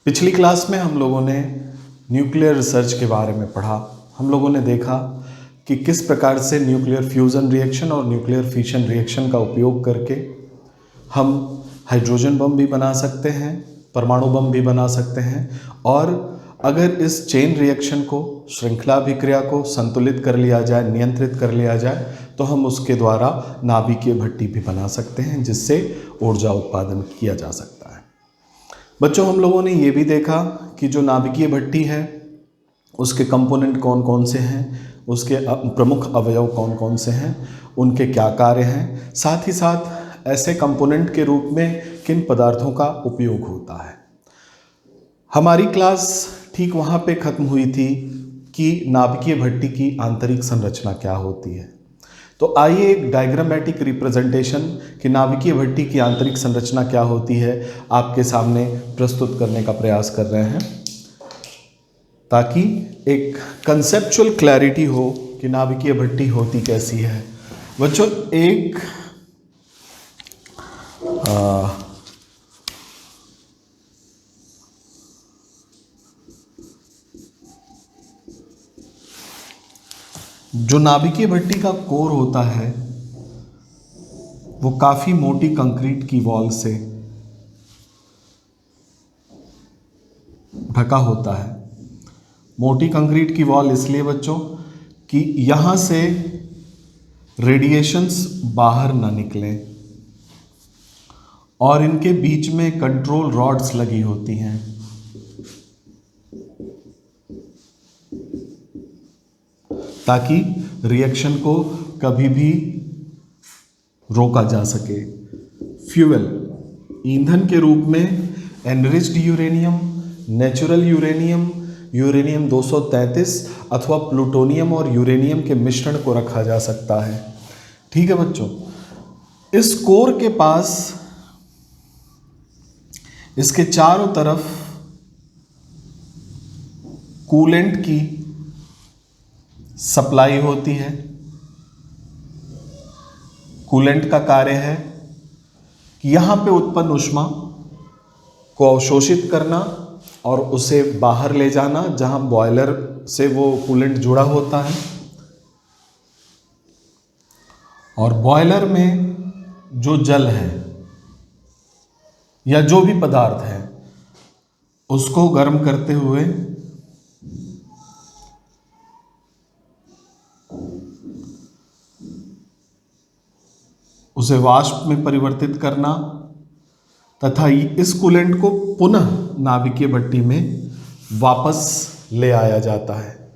पिछली क्लास में हम लोगों ने न्यूक्लियर रिसर्च के बारे में पढ़ा। हम लोगों ने देखा कि किस प्रकार से न्यूक्लियर फ्यूज़न रिएक्शन और न्यूक्लियर फिशन रिएक्शन का उपयोग करके हम हाइड्रोजन बम भी बना सकते हैं, परमाणु बम भी बना सकते हैं, और अगर इस चेन रिएक्शन को, श्रृंखला अभिक्रिया को संतुलित कर लिया जाए, नियंत्रित कर लिया जाए, तो हम उसके द्वारा नाभिकीय भट्टी भी बना सकते हैं, जिससे ऊर्जा उत्पादन किया जा सकता है। बच्चों, हम लोगों ने ये भी देखा कि जो नाभिकीय भट्टी है उसके कंपोनेंट कौन कौन से हैं, उसके प्रमुख अवयव कौन कौन से हैं, उनके क्या कार्य हैं, साथ ही साथ ऐसे कंपोनेंट के रूप में किन पदार्थों का उपयोग होता है। हमारी क्लास ठीक वहाँ पे ख़त्म हुई थी कि नाभिकीय भट्टी की आंतरिक संरचना क्या होती है। तो आइए एक डायग्रामेटिक रिप्रेजेंटेशन कि नाभिकीय भट्टी की आंतरिक संरचना क्या होती है आपके सामने प्रस्तुत करने का प्रयास कर रहे हैं, ताकि एक कंसेप्चुअल क्लैरिटी हो कि नाभिकीय भट्टी होती कैसी है। बच्चों, एक जो नाभिकीय भट्टी का कोर होता है वो काफ़ी मोटी कंक्रीट की वॉल से ढका होता है। मोटी कंक्रीट की वॉल इसलिए बच्चों कि यहाँ से रेडिएशंस बाहर ना निकलें, और इनके बीच में कंट्रोल रॉड्स लगी होती हैं ताकि रिएक्शन को कभी भी रोका जा सके। फ्यूल, ईंधन के रूप में enriched uranium, natural uranium, uranium 233 अथवा प्लूटोनियम और यूरेनियम के मिश्रण को रखा जा सकता है। ठीक है बच्चों, इस कोर के पास इसके चारों तरफ कूलेंट की सप्लाई होती है। कूलेंट का कार्य है कि यहाँ पे उत्पन्न ऊष्मा को अवशोषित करना और उसे बाहर ले जाना, जहाँ बॉयलर से वो कूलेंट जुड़ा होता है, और बॉयलर में जो जल है या जो भी पदार्थ है उसको गर्म करते हुए उसे वाष्प में परिवर्तित करना तथा इस कूलेंट को पुनः नाभिकीय भट्टी में वापस ले आया जाता है।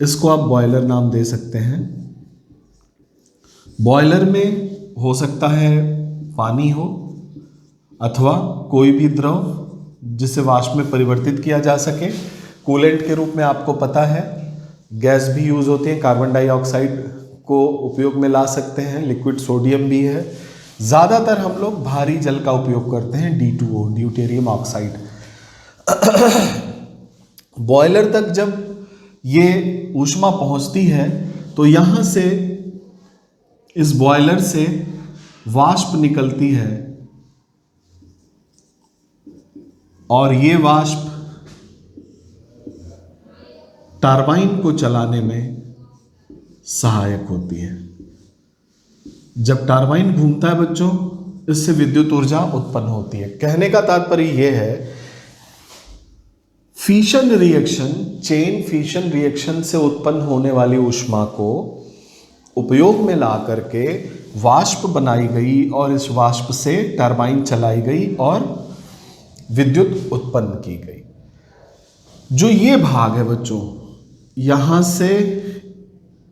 इसको आप बॉयलर नाम दे सकते हैं। बॉयलर में हो सकता है पानी हो अथवा कोई भी द्रव जिसे वाष्प में परिवर्तित किया जा सके। कूलेंट के रूप में आपको पता है गैस भी यूज होती है, कार्बन डाइऑक्साइड को उपयोग में ला सकते हैं, लिक्विड सोडियम भी है। ज़्यादातर हम लोग भारी जल का उपयोग करते हैं, D2O, ड्यूटेरियम ऑक्साइड। बॉयलर तक जब ये ऊष्मा पहुंचती है तो यहाँ से, इस बॉयलर से वाष्प निकलती है, और ये वाष्प टरबाइन को चलाने में सहायक होती है। जब टरबाइन घूमता है बच्चों, इससे विद्युत ऊर्जा उत्पन्न होती है। कहने का तात्पर्य यह है, fission reaction, chain fission reaction से उत्पन्न होने वाली ऊष्मा को उपयोग में ला करके वाष्प बनाई गई और इस वाष्प से टरबाइन चलाई गई और विद्युत उत्पन्न की गई। जो ये भाग है बच्चों, यहां से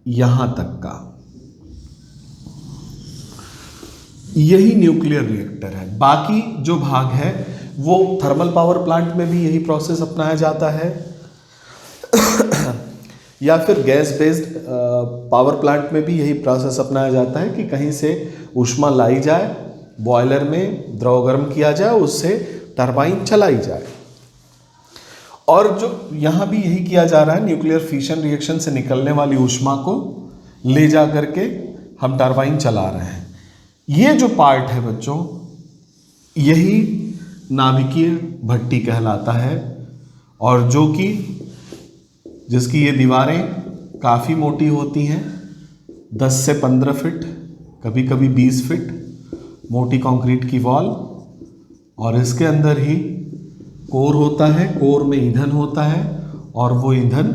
यहां तक का, यही न्यूक्लियर रिएक्टर है। बाकी जो भाग है वो थर्मल पावर प्लांट में भी यही प्रोसेस अपनाया जाता है या फिर गैस बेस्ड पावर प्लांट में भी यही प्रोसेस अपनाया जाता है कि कहीं से ऊष्मा लाई जाए, बॉयलर में द्रव गर्म किया जाए, उससे टरबाइन चलाई जाए। और जो यहाँ भी यही किया जा रहा है, न्यूक्लियर फिशन रिएक्शन से निकलने वाली ऊष्मा को ले जा करके हम टरबाइन चला रहे हैं। ये जो पार्ट है बच्चों, यही नाभिकीय भट्टी कहलाता है, और जो कि जिसकी ये दीवारें काफ़ी मोटी होती हैं, 10 से 15 फीट, कभी कभी 20 फीट मोटी कंक्रीट की वॉल, और इसके अंदर ही कोर होता है। कोर में ईंधन होता है और वो ईंधन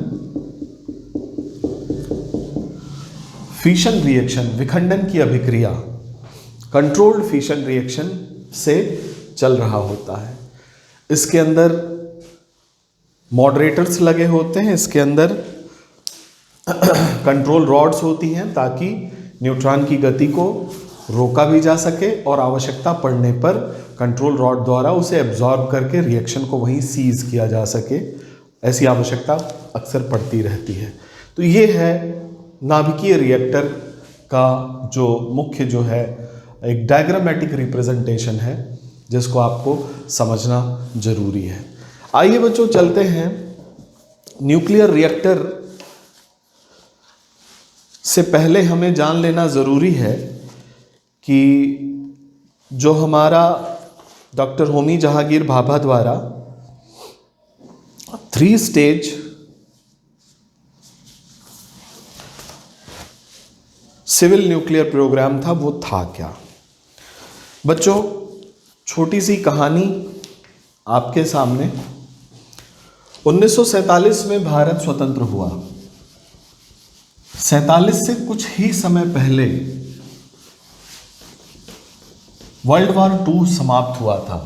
फिशन रिएक्शन, विखंडन की अभिक्रिया, कंट्रोल्ड फिशन रिएक्शन से चल रहा होता है। इसके अंदर मॉडरेटर्स लगे होते हैं, इसके अंदर कंट्रोल रॉड्स होती हैं ताकि न्यूट्रॉन की गति को रोका भी जा सके और आवश्यकता पड़ने पर कंट्रोल रॉड द्वारा उसे एब्जॉर्ब करके रिएक्शन को वहीं सीज किया जा सके। ऐसी आवश्यकता अक्सर पड़ती रहती है। तो ये है नाभिकीय रिएक्टर का जो मुख्य जो है एक डायग्रामेटिक रिप्रेजेंटेशन है, जिसको आपको समझना जरूरी है। आइए बच्चों चलते हैं न्यूक्लियर रिएक्टर से पहले हमें जान लेना ज़रूरी है कि जो हमारा डॉक्टर होमी जहांगीर भाभा द्वारा 3 स्टेज सिविल न्यूक्लियर प्रोग्राम था, वो था क्या। बच्चों छोटी सी कहानी आपके सामने। 1947 में भारत स्वतंत्र हुआ। 47 से कुछ ही समय पहले वर्ल्ड वॉर 2 समाप्त हुआ था,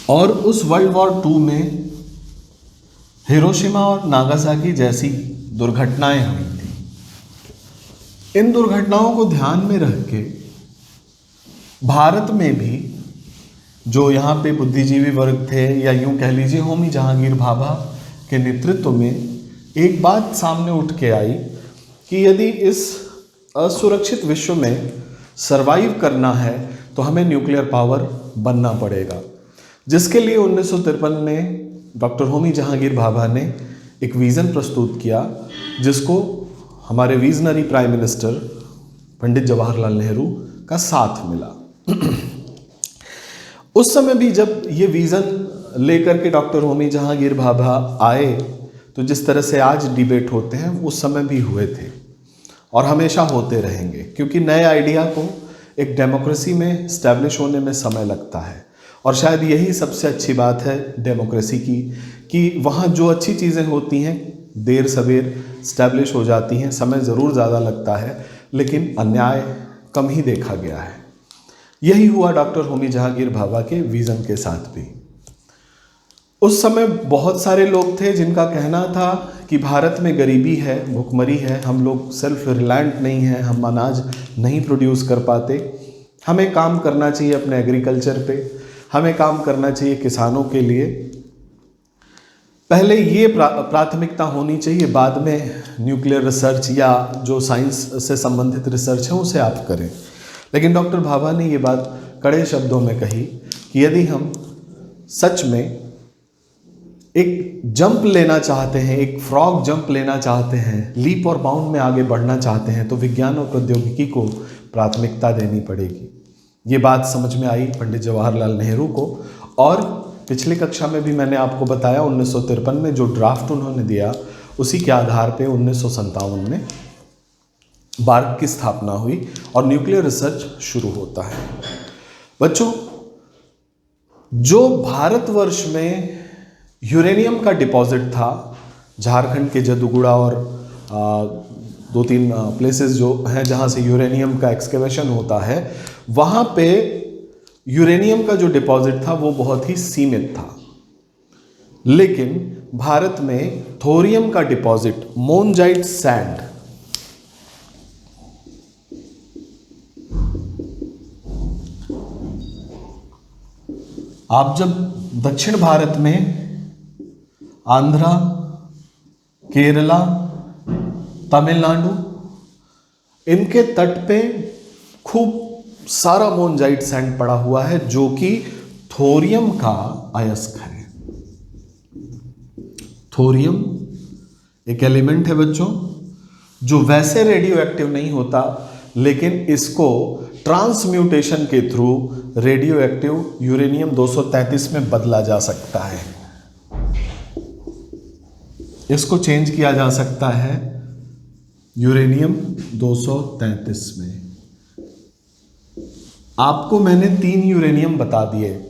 और उस वर्ल्ड वॉर 2 में हिरोशिमा और नागासाकी जैसी दुर्घटनाएं हुई थी। इन दुर्घटनाओं को ध्यान में रख के भारत में भी जो यहाँ पे बुद्धिजीवी वर्ग थे, या यूं कह लीजिए होमी जहांगीर भाभा के नेतृत्व में एक बात सामने उठ के आई कि यदि इस असुरक्षित विश्व में सरवाइव करना है तो हमें न्यूक्लियर पावर बनना पड़ेगा, जिसके लिए 1953 में डॉक्टर होमी जहांगीर भाभा ने एक विज़न प्रस्तुत किया, जिसको हमारे visionary prime minister Pandit Jawaharlal Nehru का साथ मिला। उस समय भी जब ये विज़न लेकर के डॉक्टर होमी जहांगीर भाभा आए, तो जिस तरह से आज डिबेट होते हैं उस समय भी हुए थे और हमेशा होते रहेंगे, क्योंकि नए आइडिया को एक डेमोक्रेसी में स्टैब्लिश होने में समय लगता है। और शायद यही सबसे अच्छी बात है डेमोक्रेसी की, कि वहाँ जो अच्छी चीज़ें होती हैं देर सवेर स्टैब्लिश हो जाती हैं। समय ज़रूर ज़्यादा लगता है, लेकिन अन्याय कम ही देखा गया है। यही हुआ डॉक्टर होमी जहांगीर भाभा के विज़न के साथ भी। उस समय बहुत सारे लोग थे जिनका कहना था कि भारत में गरीबी है, भुखमरी है, हम लोग सेल्फ रिलायंट नहीं हैं, हम अनाज नहीं प्रोड्यूस कर पाते, हमें काम करना चाहिए अपने एग्रीकल्चर पे, हमें काम करना चाहिए किसानों के लिए। पहले ये प्राथमिकता होनी चाहिए, बाद में न्यूक्लियर रिसर्च या जो साइंस से संबंधित रिसर्च है उसे आप करें। लेकिन डॉक्टर भाभा ने ये बात कड़े शब्दों में कही कि यदि हम सच में एक जंप लेना चाहते हैं, एक फ्रॉग जंप लेना चाहते हैं, लीप और बाउंड में आगे बढ़ना चाहते हैं, तो विज्ञान और प्रौद्योगिकी को प्राथमिकता देनी पड़ेगी। ये बात समझ में आई पंडित जवाहरलाल नेहरू को। और पिछली कक्षा में भी मैंने आपको बताया 1953 में जो ड्राफ्ट उन्होंने दिया, उसी के आधार पे 1957 में भारत की स्थापना हुई और न्यूक्लियर रिसर्च शुरू होता है। बच्चों जो भारतवर्ष में यूरेनियम का डिपॉजिट था, झारखंड के जदुगुड़ा और 2-3 प्लेसेस जो हैं जहाँ से यूरेनियम का एक्सकेवेशन होता है, वहाँ पे यूरेनियम का जो डिपॉजिट था वो बहुत ही सीमित था। लेकिन भारत में थोरियम का डिपॉजिट, मोनजाइट सैंड, आप जब दक्षिण भारत में आंध्रा, केरला, तमिलनाडु, इनके तट पे खूब सारा मोनजाइट सैंड पड़ा हुआ है, जो कि थोरियम का अयस्क है। थोरियम एक एलिमेंट है बच्चों, जो वैसे रेडियो एक्टिव नहीं होता, लेकिन इसको ट्रांसम्यूटेशन के थ्रू रेडियो एक्टिव यूरेनियम 233 में बदला जा सकता है। इसको चेंज किया जा सकता है यूरेनियम 233 में। आपको मैंने 3 यूरेनियम बता दिए,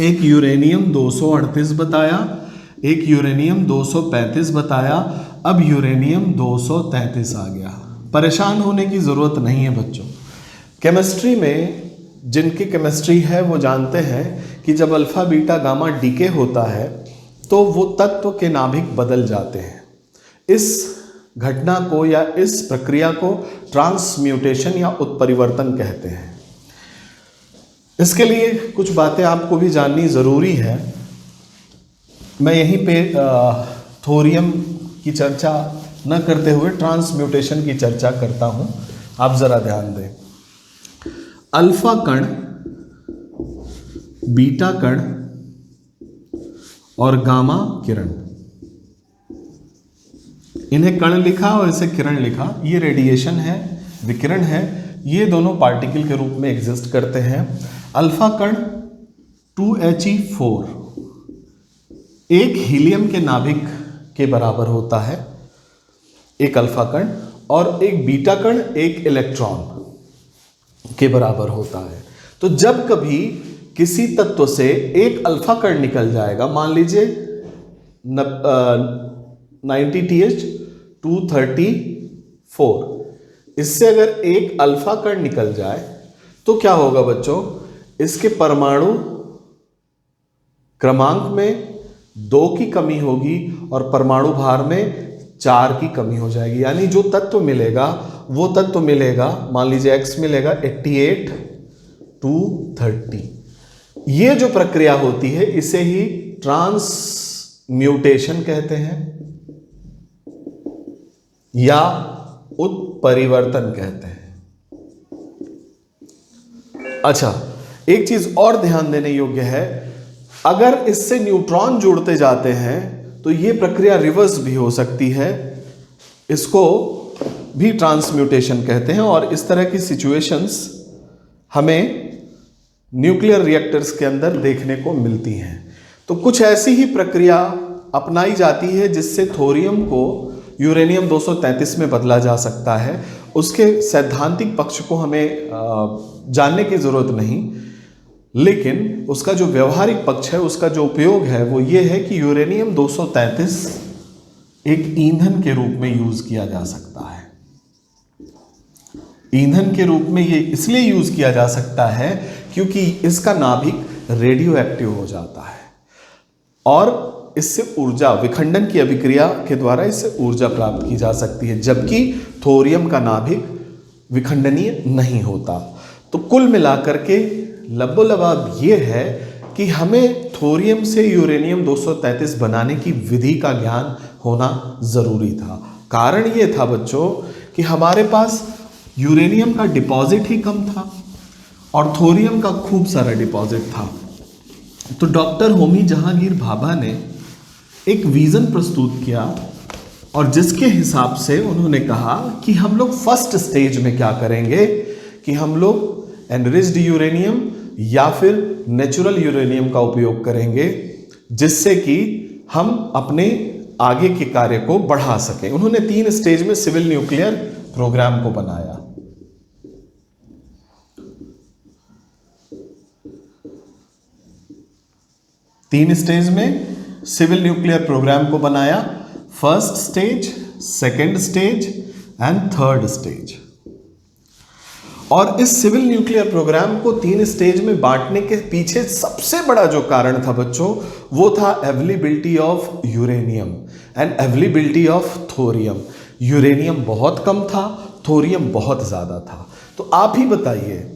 एक यूरेनियम 238 बताया, एक यूरेनियम 235 बताया, अब यूरेनियम 233 आ गया। परेशान होने की ज़रूरत नहीं है बच्चों। केमिस्ट्री में जिनकी केमिस्ट्री है वो जानते हैं कि जब अल्फ़ा बीटा गामा डीके होता है तो वो तत्व के नाभिक बदल जाते हैं। इस घटना को या इस प्रक्रिया को ट्रांसम्यूटेशन या उत्परिवर्तन कहते हैं। इसके लिए कुछ बातें आपको भी जाननी ज़रूरी है। मैं यहीं पे थोरियम की चर्चा न करते हुए ट्रांसम्यूटेशन की चर्चा करता हूं। आप ज़रा ध्यान दें। अल्फा कण, बीटा कण और गामा किरण, इन्हें कण लिखा और इसे किरण लिखा। ये रेडिएशन है, विकिरण है। ये दोनों पार्टिकल के रूप में एग्जिस्ट करते हैं। अल्फा कण 2He4 एक हीलियम के नाभिक के बराबर होता है, एक अल्फा कण, और एक बीटा कण एक इलेक्ट्रॉन के बराबर होता है। तो जब कभी किसी तत्व से एक अल्फा कण निकल जाएगा, मान लीजिए 90Th 234, इससे अगर एक अल्फा कण निकल जाए तो क्या होगा बच्चों? इसके परमाणु क्रमांक में 2 की कमी होगी और परमाणु भार में 4 की कमी हो जाएगी। यानी जो तत्व मिलेगा वो तत्व मिलेगा, मान लीजिए X मिलेगा 88 230। ये जो प्रक्रिया होती है इसे ही ट्रांसम्यूटेशन कहते हैं या उत्परिवर्तन कहते हैं। अच्छा, एक चीज और ध्यान देने योग्य है, अगर इससे न्यूट्रॉन जुड़ते जाते हैं तो यह प्रक्रिया रिवर्स भी हो सकती है। इसको भी ट्रांसम्यूटेशन कहते हैं और इस तरह की सिचुएशंस हमें न्यूक्लियर रिएक्टर्स के अंदर देखने को मिलती हैं। तो कुछ ऐसी ही प्रक्रिया अपनाई जाती है जिससे थोरियम को यूरेनियम 233 में बदला जा सकता है। उसके सैद्धांतिक पक्ष को हमें जानने की जरूरत नहीं, लेकिन उसका जो व्यवहारिक पक्ष है, उसका जो उपयोग है वो ये है कि यूरेनियम 233 एक ईंधन के रूप में यूज किया जा सकता है। ईंधन के रूप में ये इसलिए यूज किया जा सकता है क्योंकि इसका नाभिक रेडियो एक्टिव हो जाता है और इससे ऊर्जा, विखंडन की अभिक्रिया के द्वारा इससे ऊर्जा प्राप्त की जा सकती है, जबकि थोरियम का नाभिक विखंडनीय नहीं होता। तो कुल मिलाकर के लबोलबाब ये है कि हमें थोरियम से यूरेनियम 233 बनाने की विधि का ज्ञान होना जरूरी था। कारण ये था बच्चों कि हमारे पास यूरेनियम का डिपॉजिट ही कम था और थोरियम का खूब सारा डिपॉजिट था। तो डॉक्टर होमी जहांगीर भाभा ने एक विजन प्रस्तुत किया और जिसके हिसाब से उन्होंने कहा कि हम लोग फर्स्ट स्टेज में क्या करेंगे कि हम लोग एनरिच्ड यूरेनियम या फिर नेचुरल यूरेनियम का उपयोग करेंगे, जिससे कि हम अपने आगे के कार्य को बढ़ा सकें। उन्होंने 3 स्टेज में सिविल न्यूक्लियर प्रोग्राम को बनाया। तीन स्टेज में सिविल न्यूक्लियर प्रोग्राम को बनाया, first stage, second stage and third stage. और इस सिविल न्यूक्लियर प्रोग्राम को 3 स्टेज में बांटने के पीछे सबसे बड़ा जो कारण था बच्चों, वो था availability of uranium and availability of thorium. Uranium बहुत कम था, थोरियम बहुत ज्यादा था। तो आप ही बताइए,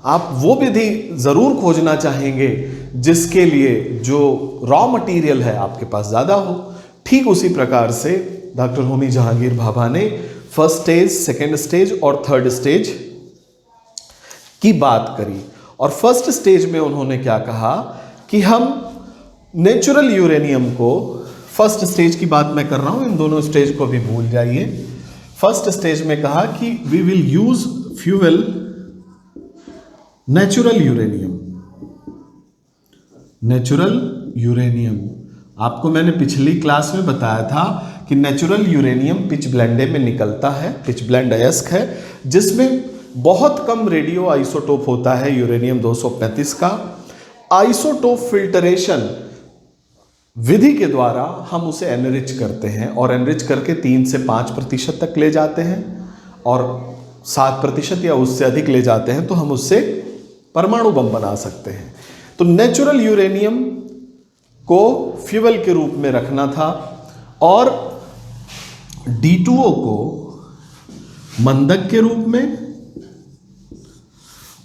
आप वो विधि जरूर खोजना चाहेंगे जिसके लिए जो रॉ मटेरियल है आपके पास ज्यादा हो। ठीक उसी प्रकार से डॉक्टर होमी जहांगीर भाभा ने फर्स्ट स्टेज, सेकेंड स्टेज और थर्ड स्टेज की बात करी। और फर्स्ट स्टेज में उन्होंने क्या कहा कि हम नेचुरल यूरेनियम को, फर्स्ट स्टेज की बात मैं कर रहा हूं, इन दोनों स्टेज को भी भूल जाइए। फर्स्ट स्टेज में कहा कि we will use fuel natural uranium. Natural uranium आपको मैंने पिछली क्लास में बताया था कि नेचुरल यूरेनियम पिच ब्लेंडे में निकलता है, पिच ब्लेंड अयस्क है, जिसमें बहुत कम रेडियो आइसोटोप होता है यूरेनियम 235 का। आइसोटोप फिल्टरेशन विधि के द्वारा हम उसे एनरिच करते हैं और एनरिच करके 3 से 5% तक ले जाते हैं और 7% या उससे अधिक ले जाते हैं तो हम उससे परमाणु बम बना सकते हैं। तो नेचुरल यूरेनियम को फ्यूल के रूप में रखना था और D2O को मंदक के रूप में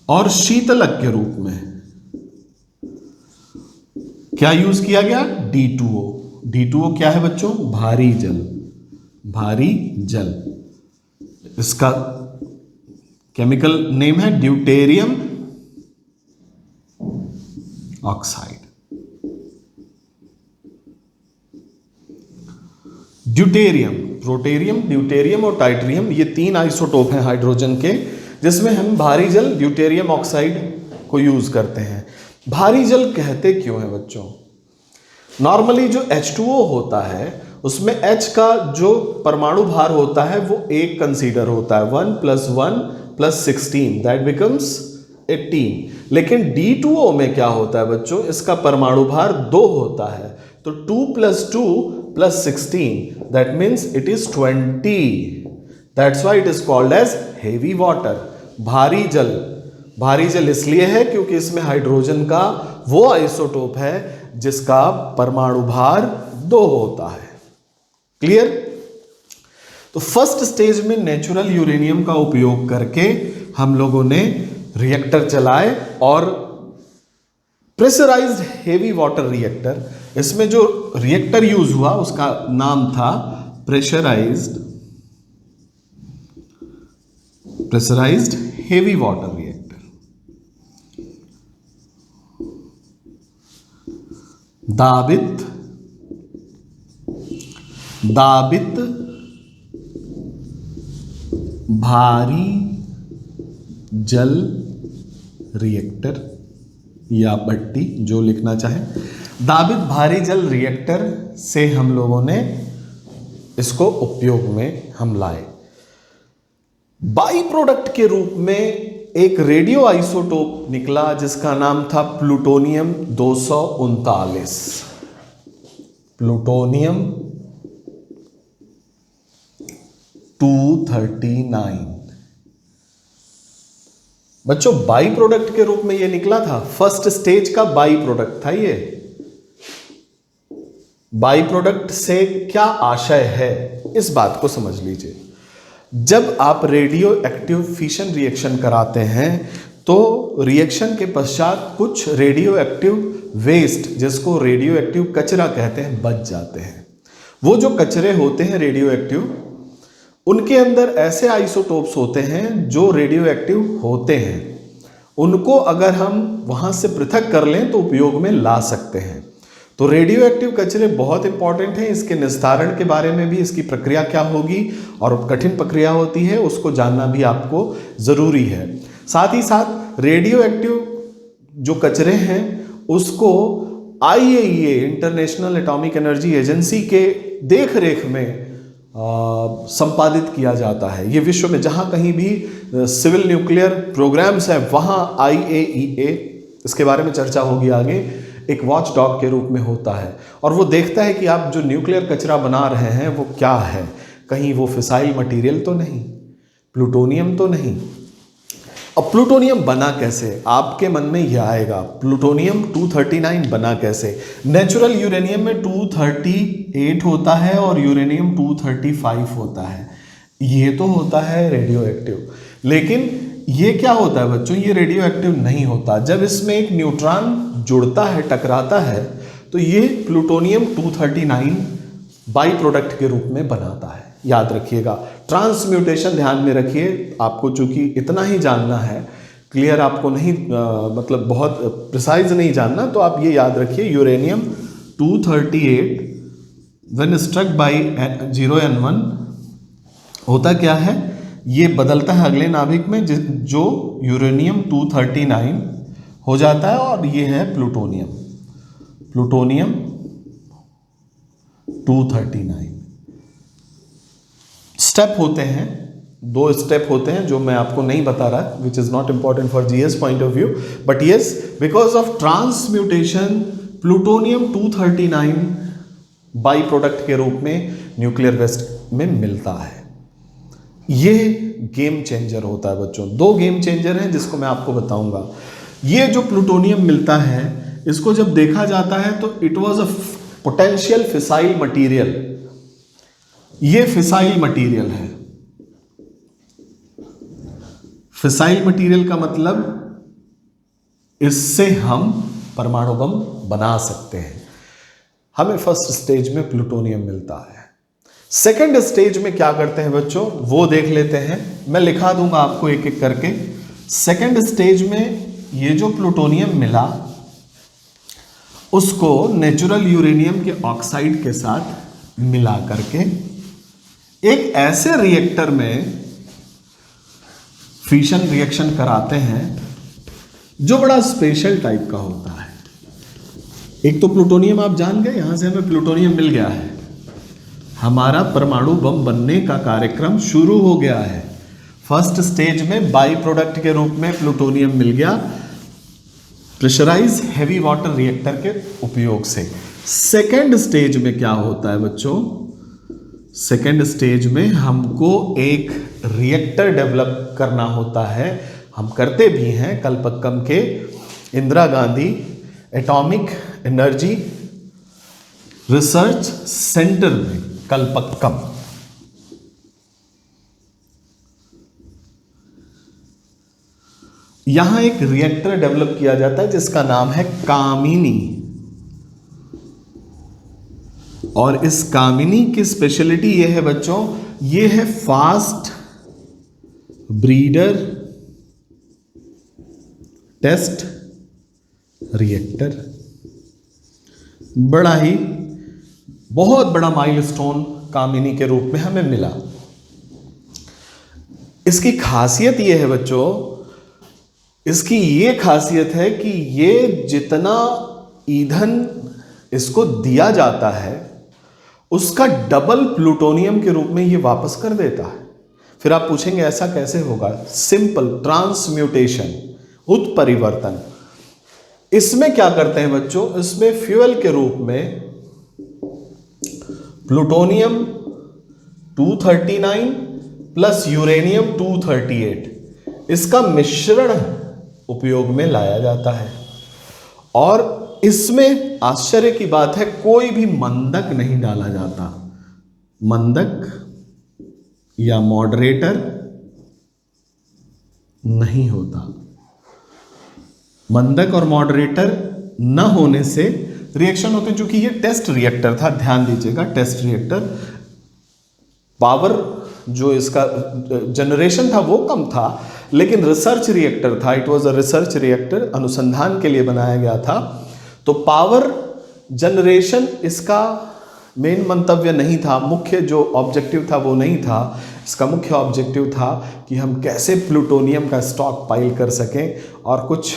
और शीतलक के रूप में क्या यूज किया गया? D2O। D2O क्या है बच्चों? भारी जल। भारी जल, इसका केमिकल नेम है ड्यूटेरियम ऑक्साइड। ड्यूटेरियम, प्रोटेरियम, ड्यूटेरियम और टाइटेरियम, ये 3 आइसोटोप हैं हाइड्रोजन के, जिसमें हम भारी जल ड्यूटेरियम ऑक्साइड को यूज करते हैं। भारी जल कहते क्यों है बच्चों? नॉर्मली जो H2O होता है उसमें H का जो परमाणु भार होता है वो 1 कंसीडर होता है, 1 + 1 + 16 दैट बिकम्स 18। लेकिन D2O में क्या होता है बच्चों? इसका परमाणु भार 2 होता है, तो 2 + 2 + 16 that means it is 20। That's why it is called as heavy water, भारी जल। भारी जल इसलिए है क्योंकि इसमें हाइड्रोजन का वो आइसोटोप है जिसका परमाणु भार 2 होता है। क्लियर? तो फर्स्ट स्टेज में नेचुरल यूरेनियम का उपयोग करके हम लोगों ने रिएक्टर चलाए और प्रेशराइज्ड हेवी वाटर रिएक्टर, इसमें जो रिएक्टर यूज हुआ उसका नाम था प्रेशराइज्ड हेवी वाटर रिएक्टर। दाबित भारी जल रिएक्टर या भट्टी, जो लिखना चाहे। दाबित भारी जल रिएक्टर से हम लोगों ने इसको उपयोग में हम लाए। बाई प्रोडक्ट के रूप में एक रेडियो आइसोटोप निकला जिसका नाम था प्लूटोनियम 239। प्लूटोनियम 239 बच्चों बाई प्रोडक्ट के रूप में यह निकला था। फर्स्ट स्टेज का बाई प्रोडक्ट था ये। बाई प्रोडक्ट से क्या आशय है इस बात को समझ लीजिए। जब आप रेडियो एक्टिव फिशन रिएक्शन कराते हैं तो रिएक्शन के पश्चात कुछ रेडियो एक्टिव वेस्ट, जिसको रेडियो एक्टिव कचरा कहते हैं, बच जाते हैं। वो जो कचरे होते हैं रेडियो एक्टिव, उनके अंदर ऐसे आइसोटोप्स होते हैं जो रेडियो एक्टिव होते हैं। उनको अगर हम वहां से पृथक कर लें तो उपयोग में ला सकते हैं। तो रेडियो एक्टिव कचरे बहुत इंपॉर्टेंट हैं। इसके निस्तारण के बारे में भी, इसकी प्रक्रिया क्या होगी और कठिन प्रक्रिया होती है, उसको जानना भी आपको ज़रूरी है। साथ ही साथ रेडियो एक्टिव जो कचरे हैं उसको IAEA international atomic energy agency के देख रेख में संपादित किया जाता है। ये विश्व में जहाँ कहीं भी सिविल न्यूक्लियर प्रोग्राम्स हैं वहाँ IAEA, इसके बारे में चर्चा होगी आगे, एक वॉच डॉग के रूप में होता है और वो देखता है कि आप जो न्यूक्लियर कचरा बना रहे हैं वो क्या है, कहीं वो फिसाइल मटेरियल तो नहीं, प्लूटोनियम तो नहीं। अब प्लूटोनियम बना कैसे, आपके मन में यह आएगा, प्लूटोनियम 239 बना कैसे? नेचुरल यूरेनियम में 238 होता है और यूरेनियम 235 होता है। ये तो होता है रेडियो एक्टिव, लेकिन ये क्या होता है बच्चों? ये रेडियो एक्टिव नहीं होता। जब इसमें एक न्यूट्रॉन जुड़ता है, टकराता है, तो ये प्लूटोनियम 239 बाई प्रोडक्ट के रूप में बनाता है। याद रखिएगा, ट्रांसम्यूटेशन ध्यान में रखिए। आपको चूंकि इतना ही जानना है, क्लियर आपको नहीं मतलब बहुत प्रिसाइज नहीं जानना, तो आप ये याद रखिए, uranium 238 when struck by 0N1 होता क्या है? ये बदलता है अगले नाभिक में जो यूरेनियम 239 हो जाता है, और ये है प्लूटोनियम 239। स्टेप होते हैं, 2 स्टेप होते हैं जो मैं आपको नहीं बता रहा, which is not important for GS point of view, but yes because of transmutation plutonium 239 by product के रूप में न्यूक्लियर वेस्ट में मिलता है। ये गेम चेंजर होता है बच्चों। 2 गेम चेंजर हैं जिसको मैं आपको बताऊंगा। ये जो प्लूटोनियम मिलता है, इसको जब देखा जाता है तो it was a potential fissile material. ये फिसाइल मटेरियल है। फिसाइल मटेरियल का मतलब इससे हम परमाणु बम बना सकते हैं। हमें फर्स्ट स्टेज में प्लूटोनियम मिलता है। सेकेंड स्टेज में क्या करते हैं बच्चों, वो देख लेते हैं। मैं लिखा दूंगा आपको एक एक करके। सेकेंड स्टेज में ये जो प्लूटोनियम मिला, उसको नेचुरल यूरेनियम के ऑक्साइड के साथ मिला करके एक ऐसे रिएक्टर में फिशन रिएक्शन कराते हैं जो बड़ा स्पेशल टाइप का होता है। एक तो प्लूटोनियम आप जान गए, यहां से हमें प्लूटोनियम मिल गया है, हमारा परमाणु बम बनने का कार्यक्रम शुरू हो गया है। फर्स्ट स्टेज में बाई प्रोडक्ट के रूप में प्लूटोनियम मिल गया प्रेशराइज हैवी वाटर रिएक्टर के उपयोग से। सेकेंड स्टेज में क्या होता है बच्चों, सेकेंड स्टेज में हमको एक रिएक्टर डेवलप करना होता है। हम करते भी हैं कलपक्कम के Indira Gandhi atomic energy research centre में, कलपक्कम। यहां एक रिएक्टर डेवलप किया जाता है जिसका नाम है कामिनी, और इस कामिनी की स्पेशलिटी यह है बच्चों, ये है फास्ट ब्रीडर टेस्ट रिएक्टर। बड़ा ही बहुत बड़ा माइलस्टोन कामिनी के रूप में हमें मिला। इसकी खासियत यह है बच्चों, इसकी ये खासियत है कि ये जितना ईंधन इसको दिया जाता है उसका डबल प्लूटोनियम के रूप में ये वापस कर देता है। फिर आप पूछेंगे ऐसा कैसे होगा? सिंपल, ट्रांसम्यूटेशन, उत्परिवर्तन। इसमें क्या करते हैं बच्चों, इसमें फ्यूल के रूप में प्लूटोनियम 239 प्लस यूरेनियम 238 इसका मिश्रण उपयोग में लाया जाता है। और इसमें आश्चर्य की बात है, कोई भी मंदक नहीं डाला जाता। मंदक या मॉडरेटर नहीं होता। मंदक और मॉडरेटर न होने से रिएक्शन होते हैं। चूंकि ये टेस्ट रिएक्टर था, ध्यान दीजिएगा, टेस्ट रिएक्टर, पावर जो इसका जनरेशन था वो कम था, लेकिन रिसर्च रिएक्टर था। It was a research reactor, अनुसंधान के लिए बनाया गया था। तो पावर जनरेशन इसका मेन मंतव्य नहीं था, मुख्य जो ऑब्जेक्टिव था वो नहीं था। इसका मुख्य ऑब्जेक्टिव था कि हम कैसे प्लूटोनियम का स्टॉक पाइल कर सकें और कुछ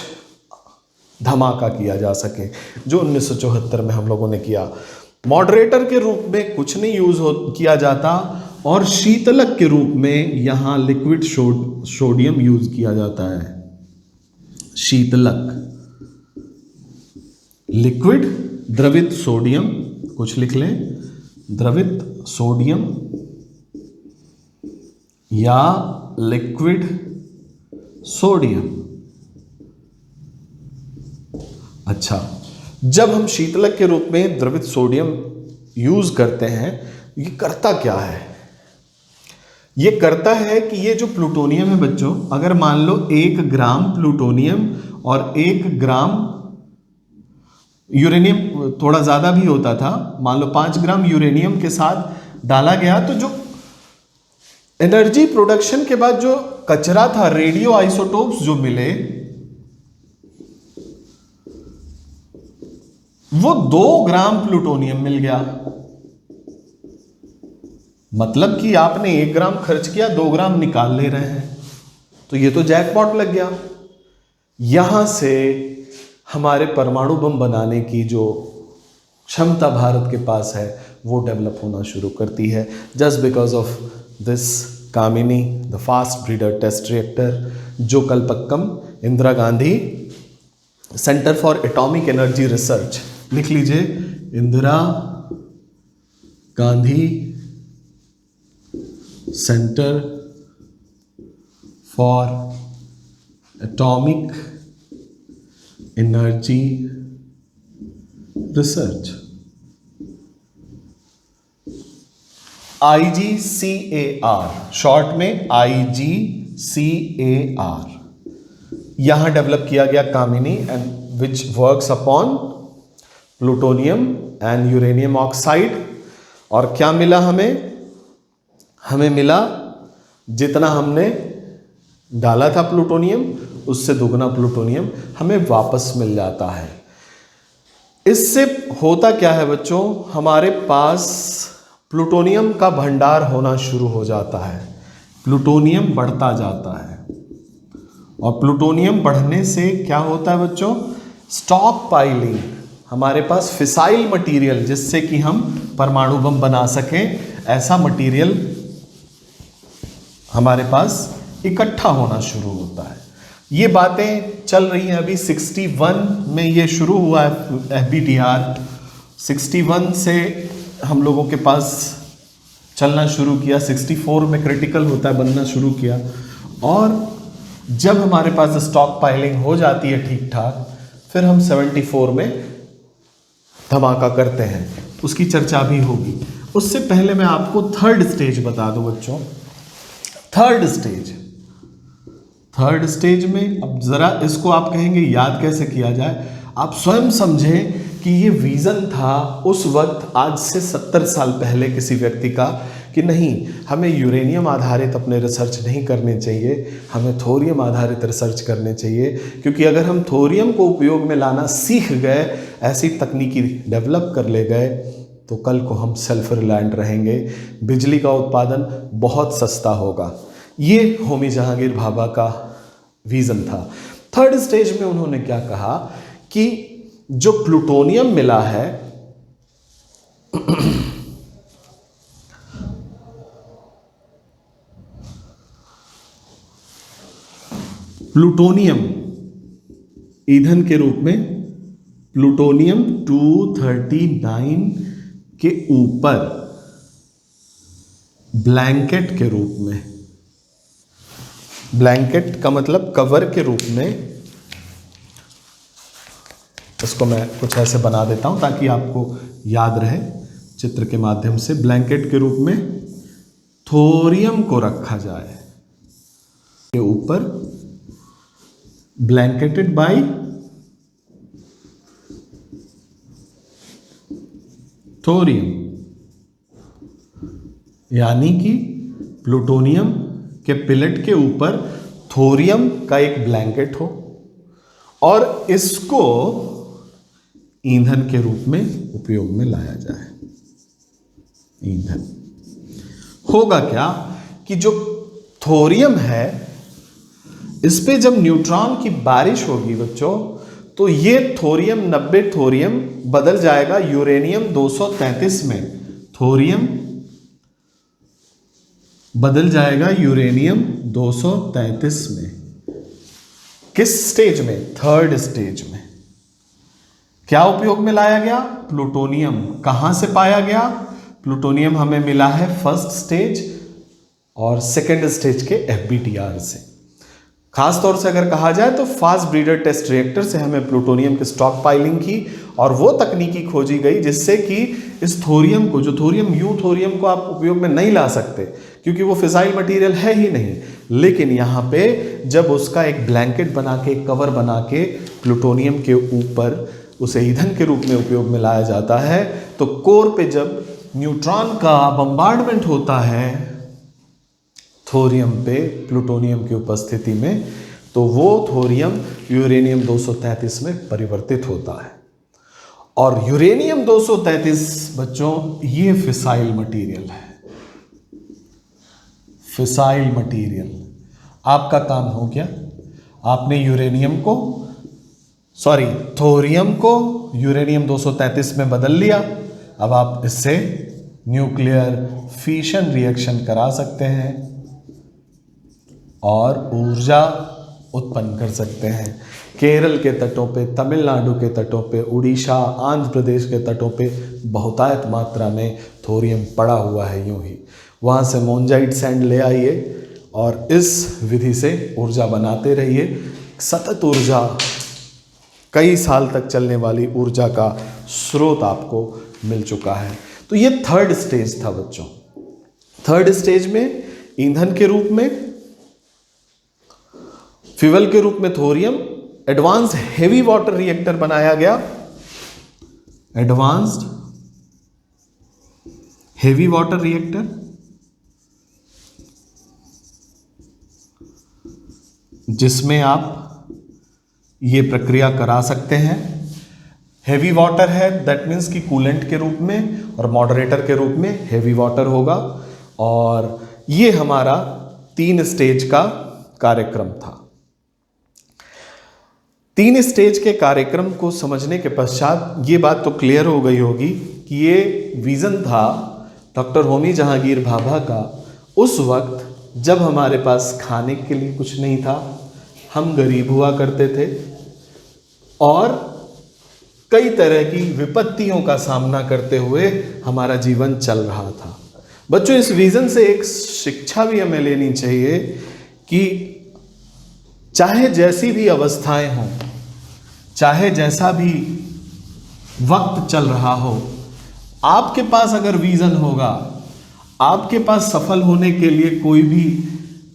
धमाका किया जा सके, जो 1974 में हम लोगों ने किया। मॉडरेटर के रूप में कुछ नहीं किया जाता, और शीतलक के रूप में यहां लिक्विड सोडियम यूज किया जाता है। शीतलक, लिक्विड द्रवित सोडियम, कुछ लिख लें, द्रवित सोडियम या लिक्विड सोडियम। अच्छा, जब हम शीतलक के रूप में द्रवित सोडियम यूज करते हैं, ये करता क्या है? ये करता है कि ये जो प्लूटोनियम है बच्चों, अगर मान लो 1 ग्राम प्लूटोनियम और 1 ग्राम यूरेनियम, थोड़ा ज्यादा भी होता था, मान लो 5 ग्राम यूरेनियम के साथ डाला गया, तो जो एनर्जी प्रोडक्शन के बाद जो कचरा था, रेडियो आइसोटोप्स जो मिले, वो 2 ग्राम प्लूटोनियम मिल गया। मतलब कि आपने 1 ग्राम खर्च किया, 2 ग्राम निकाल ले रहे हैं, तो ये तो जैकपॉट लग गया। यहां से हमारे परमाणु बम बनाने की जो क्षमता भारत के पास है वो डेवलप होना शुरू करती है, just because of this Kamini the fast breeder test reactor, जो Kalpakkam Indira Gandhi centre for atomic energy research, लिख लीजिए, Indira Gandhi centre for atomic energy research, IGCAR, short में IGCAR, यहां डेवलप किया गया Kamini, and which works upon plutonium and uranium oxide. और क्या मिला हमें? हमें मिला जितना हमने डाला था प्लूटोनियम, उससे दुगना प्लूटोनियम हमें वापस मिल जाता है। इससे होता क्या है बच्चों, हमारे पास प्लूटोनियम का भंडार होना शुरू हो जाता है, प्लूटोनियम बढ़ता जाता है, और प्लूटोनियम बढ़ने से क्या होता है बच्चों, स्टॉक पाइलिंग, हमारे पास फिसाइल मटेरियल जिससे कि हम परमाणु बम बना सकें, ऐसा मटेरियल हमारे पास इकट्ठा होना शुरू होता है। ये बातें चल रही हैं अभी 61 में ये शुरू हुआ है FBTR, 61 से हम लोगों के पास चलना शुरू किया, 64 में क्रिटिकल होता है, बनना शुरू किया, और जब हमारे पास स्टॉक पाइलिंग हो जाती है ठीक ठाक, फिर हम 74 में धमाका करते हैं, उसकी चर्चा भी होगी। उससे पहले मैं आपको थर्ड स्टेज बता दूं बच्चों। थर्ड स्टेज में अब जरा इसको आप कहेंगे याद कैसे किया जाए, आप स्वयं समझें कि ये विजन था उस वक्त, आज से 70 साल पहले किसी व्यक्ति का, कि नहीं, हमें यूरेनियम आधारित अपने रिसर्च नहीं करने चाहिए, हमें थोरियम आधारित रिसर्च करने चाहिए, क्योंकि अगर हम थोरियम को उपयोग में लाना सीख गए, ऐसी तकनीकी डेवलप कर ले गए, तो कल को हम सेल्फ रिलायंट रहेंगे, बिजली का उत्पादन बहुत सस्ता होगा। ये होमी जहांगीर भाभा का विजन था। थर्ड स्टेज में उन्होंने क्या कहा कि जो प्लूटोनियम मिला है, प्लूटोनियम ईंधन के रूप में, प्लूटोनियम 239 के ऊपर ब्लैंकेट के रूप में, ब्लैंकेट का मतलब कवर के रूप में, इसको मैं कुछ ऐसे बना देता हूं ताकि आपको याद रहे चित्र के माध्यम से, ब्लैंकेट के रूप में थोरियम को रखा जाए के ऊपर, ब्लैंकेटेड बाय थोरियम, यानी कि प्लूटोनियम के पिलेट के ऊपर थोरियम का एक ब्लैंकेट हो और इसको ईंधन के रूप में उपयोग में लाया जाए। ईंधन होगा क्या कि जो थोरियम है, इस पे जब न्यूट्रॉन की बारिश होगी बच्चों, तो ये थोरियम 90 थोरियम बदल जाएगा यूरेनियम 233 में, थोरियम बदल जाएगा यूरेनियम 233 में। किस स्टेज में? थर्ड स्टेज में। क्या उपयोग में लाया गया? प्लूटोनियम। कहां से पाया गया? प्लूटोनियम हमें मिला है फर्स्ट स्टेज और सेकेंड स्टेज के FBTR से। खास तौर से अगर कहा जाए तो फास्ट ब्रीडर टेस्ट रिएक्टर से हमें प्लूटोनियम की स्टॉक पाइलिंग की और वो तकनीकी खोजी गई जिससे कि इस थोरियम को, जो थोरियम यू थोरियम को आप उपयोग में नहीं ला सकते क्योंकि वो फिसाइल मटेरियल है ही नहीं, लेकिन यहाँ पे जब उसका एक ब्लैंकेट बना के, एक कवर बना के प्लूटोनियम के ऊपर उसे ईंधन के रूप में उपयोग में लाया जाता है, तो कोर पे जब न्यूट्रॉन का बम्बार्डमेंट होता है थोरियम पे प्लूटोनियम की उपस्थिति में, तो वो थोरियम यूरेनियम 233 में परिवर्तित होता है। और यूरेनियम 233 बच्चों ये फिसाइल मटेरियल है, फिसाइल मटेरियल। आपका काम हो गया, आपने थोरियम को यूरेनियम 233 में बदल लिया। अब आप इससे न्यूक्लियर फिशन रिएक्शन करा सकते हैं और ऊर्जा उत्पन्न कर सकते हैं। केरल के तटों पे, तमिलनाडु के तटों पे, उड़ीसा, आंध्र प्रदेश के तटों पे बहुतायत मात्रा में थोरियम पड़ा हुआ है। यूं ही वहाँ से मोन्जाइट सैंड ले आइए और इस विधि से ऊर्जा बनाते रहिए। सतत ऊर्जा, कई साल तक चलने वाली ऊर्जा का स्रोत आपको मिल चुका है। तो ये थर्ड स्टेज था बच्चों। थर्ड स्टेज में ईंधन के रूप में, फ्यूल के रूप में thorium, advance heavy water reactor बनाया गया। एडवांस्ड हेवी वाटर रिएक्टर, जिसमें आप ये प्रक्रिया करा सकते हैं। हेवी वाटर है, दैट मीन्स कि कूलेंट के रूप में, और मॉडरेटर के रूप में हेवी वाटर होगा। और ये हमारा 3 स्टेज का कार्यक्रम था। 3 स्टेज के कार्यक्रम को समझने के पश्चात ये बात तो क्लियर हो गई होगी कि ये विजन था डॉक्टर होमी जहांगीर भाभा का उस वक्त जब हमारे पास खाने के लिए कुछ नहीं था, हम गरीब हुआ करते थे और कई तरह की विपत्तियों का सामना करते हुए हमारा जीवन चल रहा था। बच्चों, इस विजन से एक शिक्षा भी हमें लेनी चाहिए कि चाहे जैसी भी अवस्थाएं हों, चाहे जैसा भी वक्त चल रहा हो, आपके पास अगर विजन होगा, आपके पास सफल होने के लिए कोई भी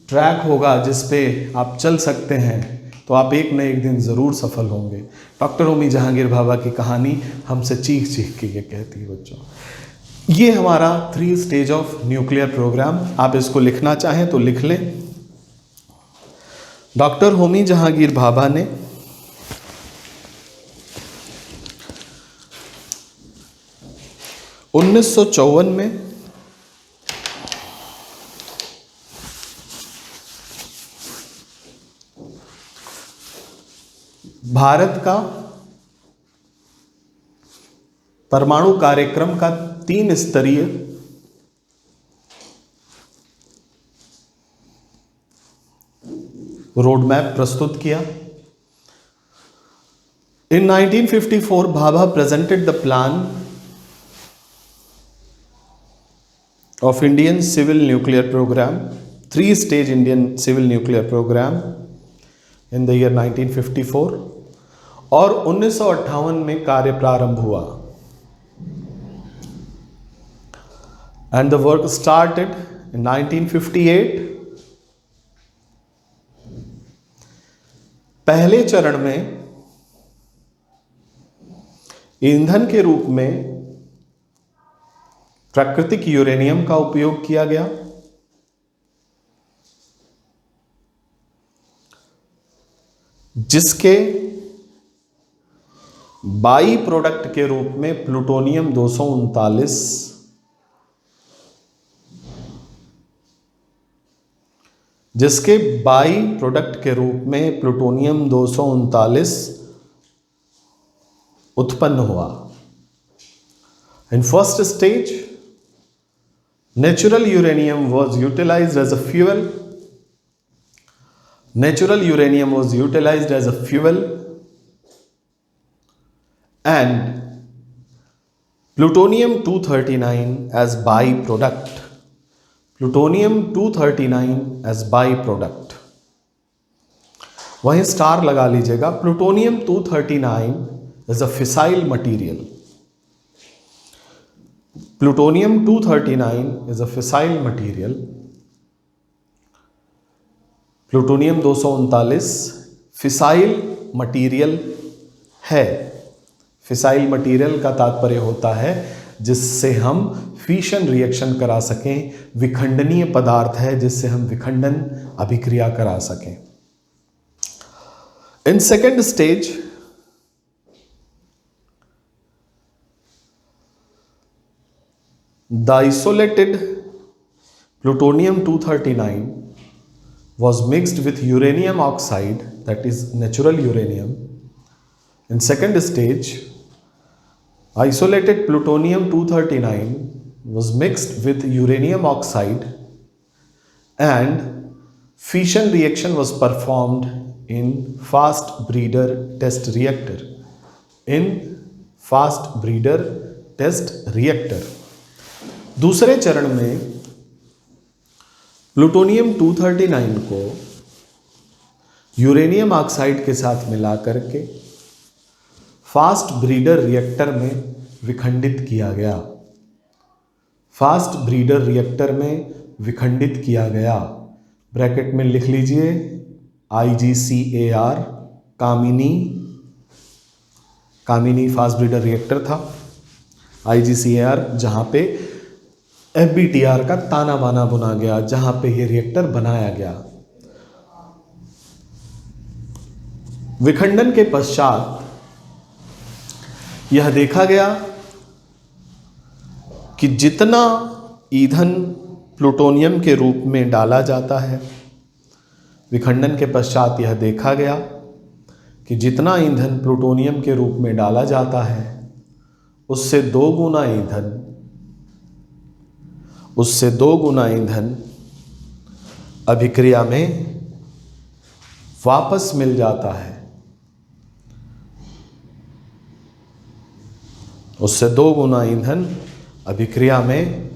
ट्रैक होगा जिस पे आप चल सकते हैं, तो आप एक न एक दिन ज़रूर सफल होंगे। डॉक्टर होमी जहांगीर भाभा की कहानी हमसे चीख चीख के ये कहती है बच्चों। ये हमारा 3 स्टेज ऑफ न्यूक्लियर प्रोग्राम, आप इसको लिखना चाहें तो लिख लें। डॉक्टर होमी जहांगीर भाभा ने उन्नीस में भारत का परमाणु कार्यक्रम का 3 स्तरीय रोड मैप प्रस्तुत किया। In 1954, Bhabha presented the plan of Indian Civil Nuclear Program, 3-stage Indian Civil Nuclear Program in the year 1954, और 1958 में कार्य प्रारंभ हुआ। And the work started in 1958. पहले चरण में ईंधन के रूप में प्राकृतिक यूरेनियम का उपयोग किया गया। जिसके बाई प्रोडक्ट के रूप में प्लूटोनियम 239, जिसके बाई प्रोडक्ट के रूप में प्लूटोनियम 239 उत्पन्न हुआ। In first stage, natural uranium was utilised as a fuel. Natural uranium was utilized as a fuel and plutonium-239 as byproduct. Plutonium-239 as byproduct. वहीं स्टार लगा लीजिएगा। Plutonium-239 is a fissile material. Plutonium-239 is a fissile material. Plutonium 239 fissile material है। Fissile material का तात्पर्य होता है जिससे हम फिशन रिएक्शन करा सकें, विखंडनीय पदार्थ है जिससे हम विखंडन अभिक्रिया करा सकें। In second stage, the isolated plutonium 239 was mixed with uranium oxide, that is natural uranium. In second stage, isolated plutonium 239 was mixed with uranium oxide and fission reaction was performed in fast breeder test reactor. In fast breeder test reactor. दूसरे चरण में plutonium 239 को uranium oxide के साथ मिला करके fast breeder reactor में विखंडित किया गया। फास्ट ब्रीडर रिएक्टर में विखंडित किया गया। ब्रैकेट में लिख लीजिए IGCAR, कामिनी फास्ट ब्रीडर रिएक्टर था। IGCAR जहाँ पे FBTR का ताना बाना बुना गया, जहाँ पे ये रिएक्टर बनाया गया। विखंडन के पश्चात यह देखा गया कि जितना ईंधन प्लूटोनियम के रूप में डाला जाता है, विखंडन के पश्चात यह देखा गया कि जितना ईंधन प्लूटोनियम के रूप में डाला जाता है उससे 2 गुना ईंधन अभिक्रिया में वापस मिल जाता है। उससे 2 गुना ईंधन अभिक्रिया में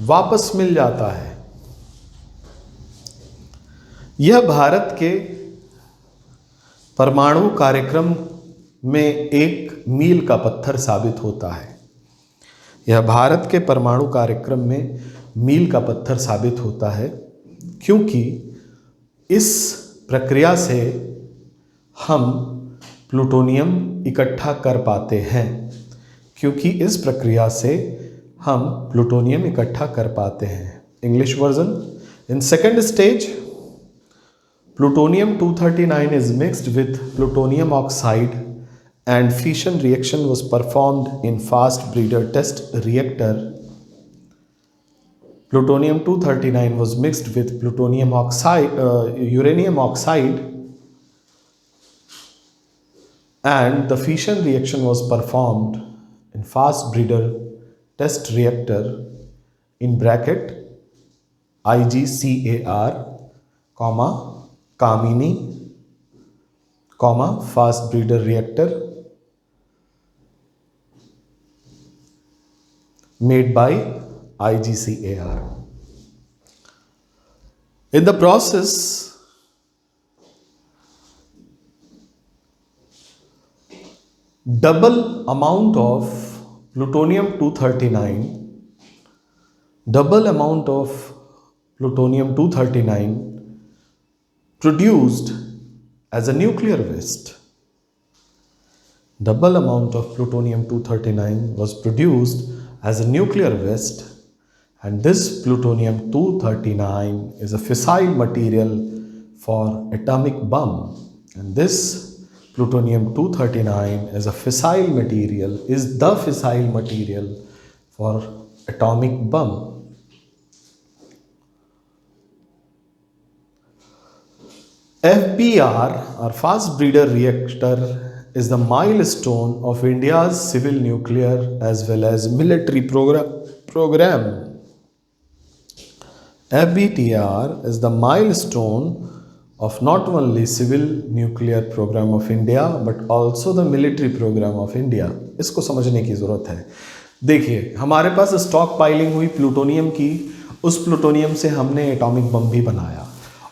वापस मिल जाता है। यह भारत के परमाणु कार्यक्रम में एक मील का पत्थर साबित होता है। यह भारत के परमाणु कार्यक्रम में मील का पत्थर साबित होता है, क्योंकि इस प्रक्रिया से हम प्लूटोनियम इकट्ठा कर पाते हैं। English version. In second stage, plutonium 239 is mixed with plutonium oxide and fission reaction was performed in fast breeder test reactor. Plutonium 239 was mixed with uranium oxide and the fission reaction was performed in fast breeder test reactor in bracket IGCAR, Kamini, fast breeder reactor made by IGCAR. In the process, double amount of plutonium 239 produced as a nuclear waste. Double amount of plutonium 239 was produced as a nuclear waste, and this plutonium 239 is a fissile material for atomic bomb. And this plutonium 239 is the fissile material for atomic bomb. FBR or fast breeder reactor is the milestone of India's civil nuclear as well as military program. FBTR is the milestone of not only civil nuclear program of India but also the military program of India. इसको समझने की ज़रूरत है। देखिए, हमारे पास stock piling हुई plutonium की, उस प्लूटोनियम से हमने एटॉमिक बम भी बनाया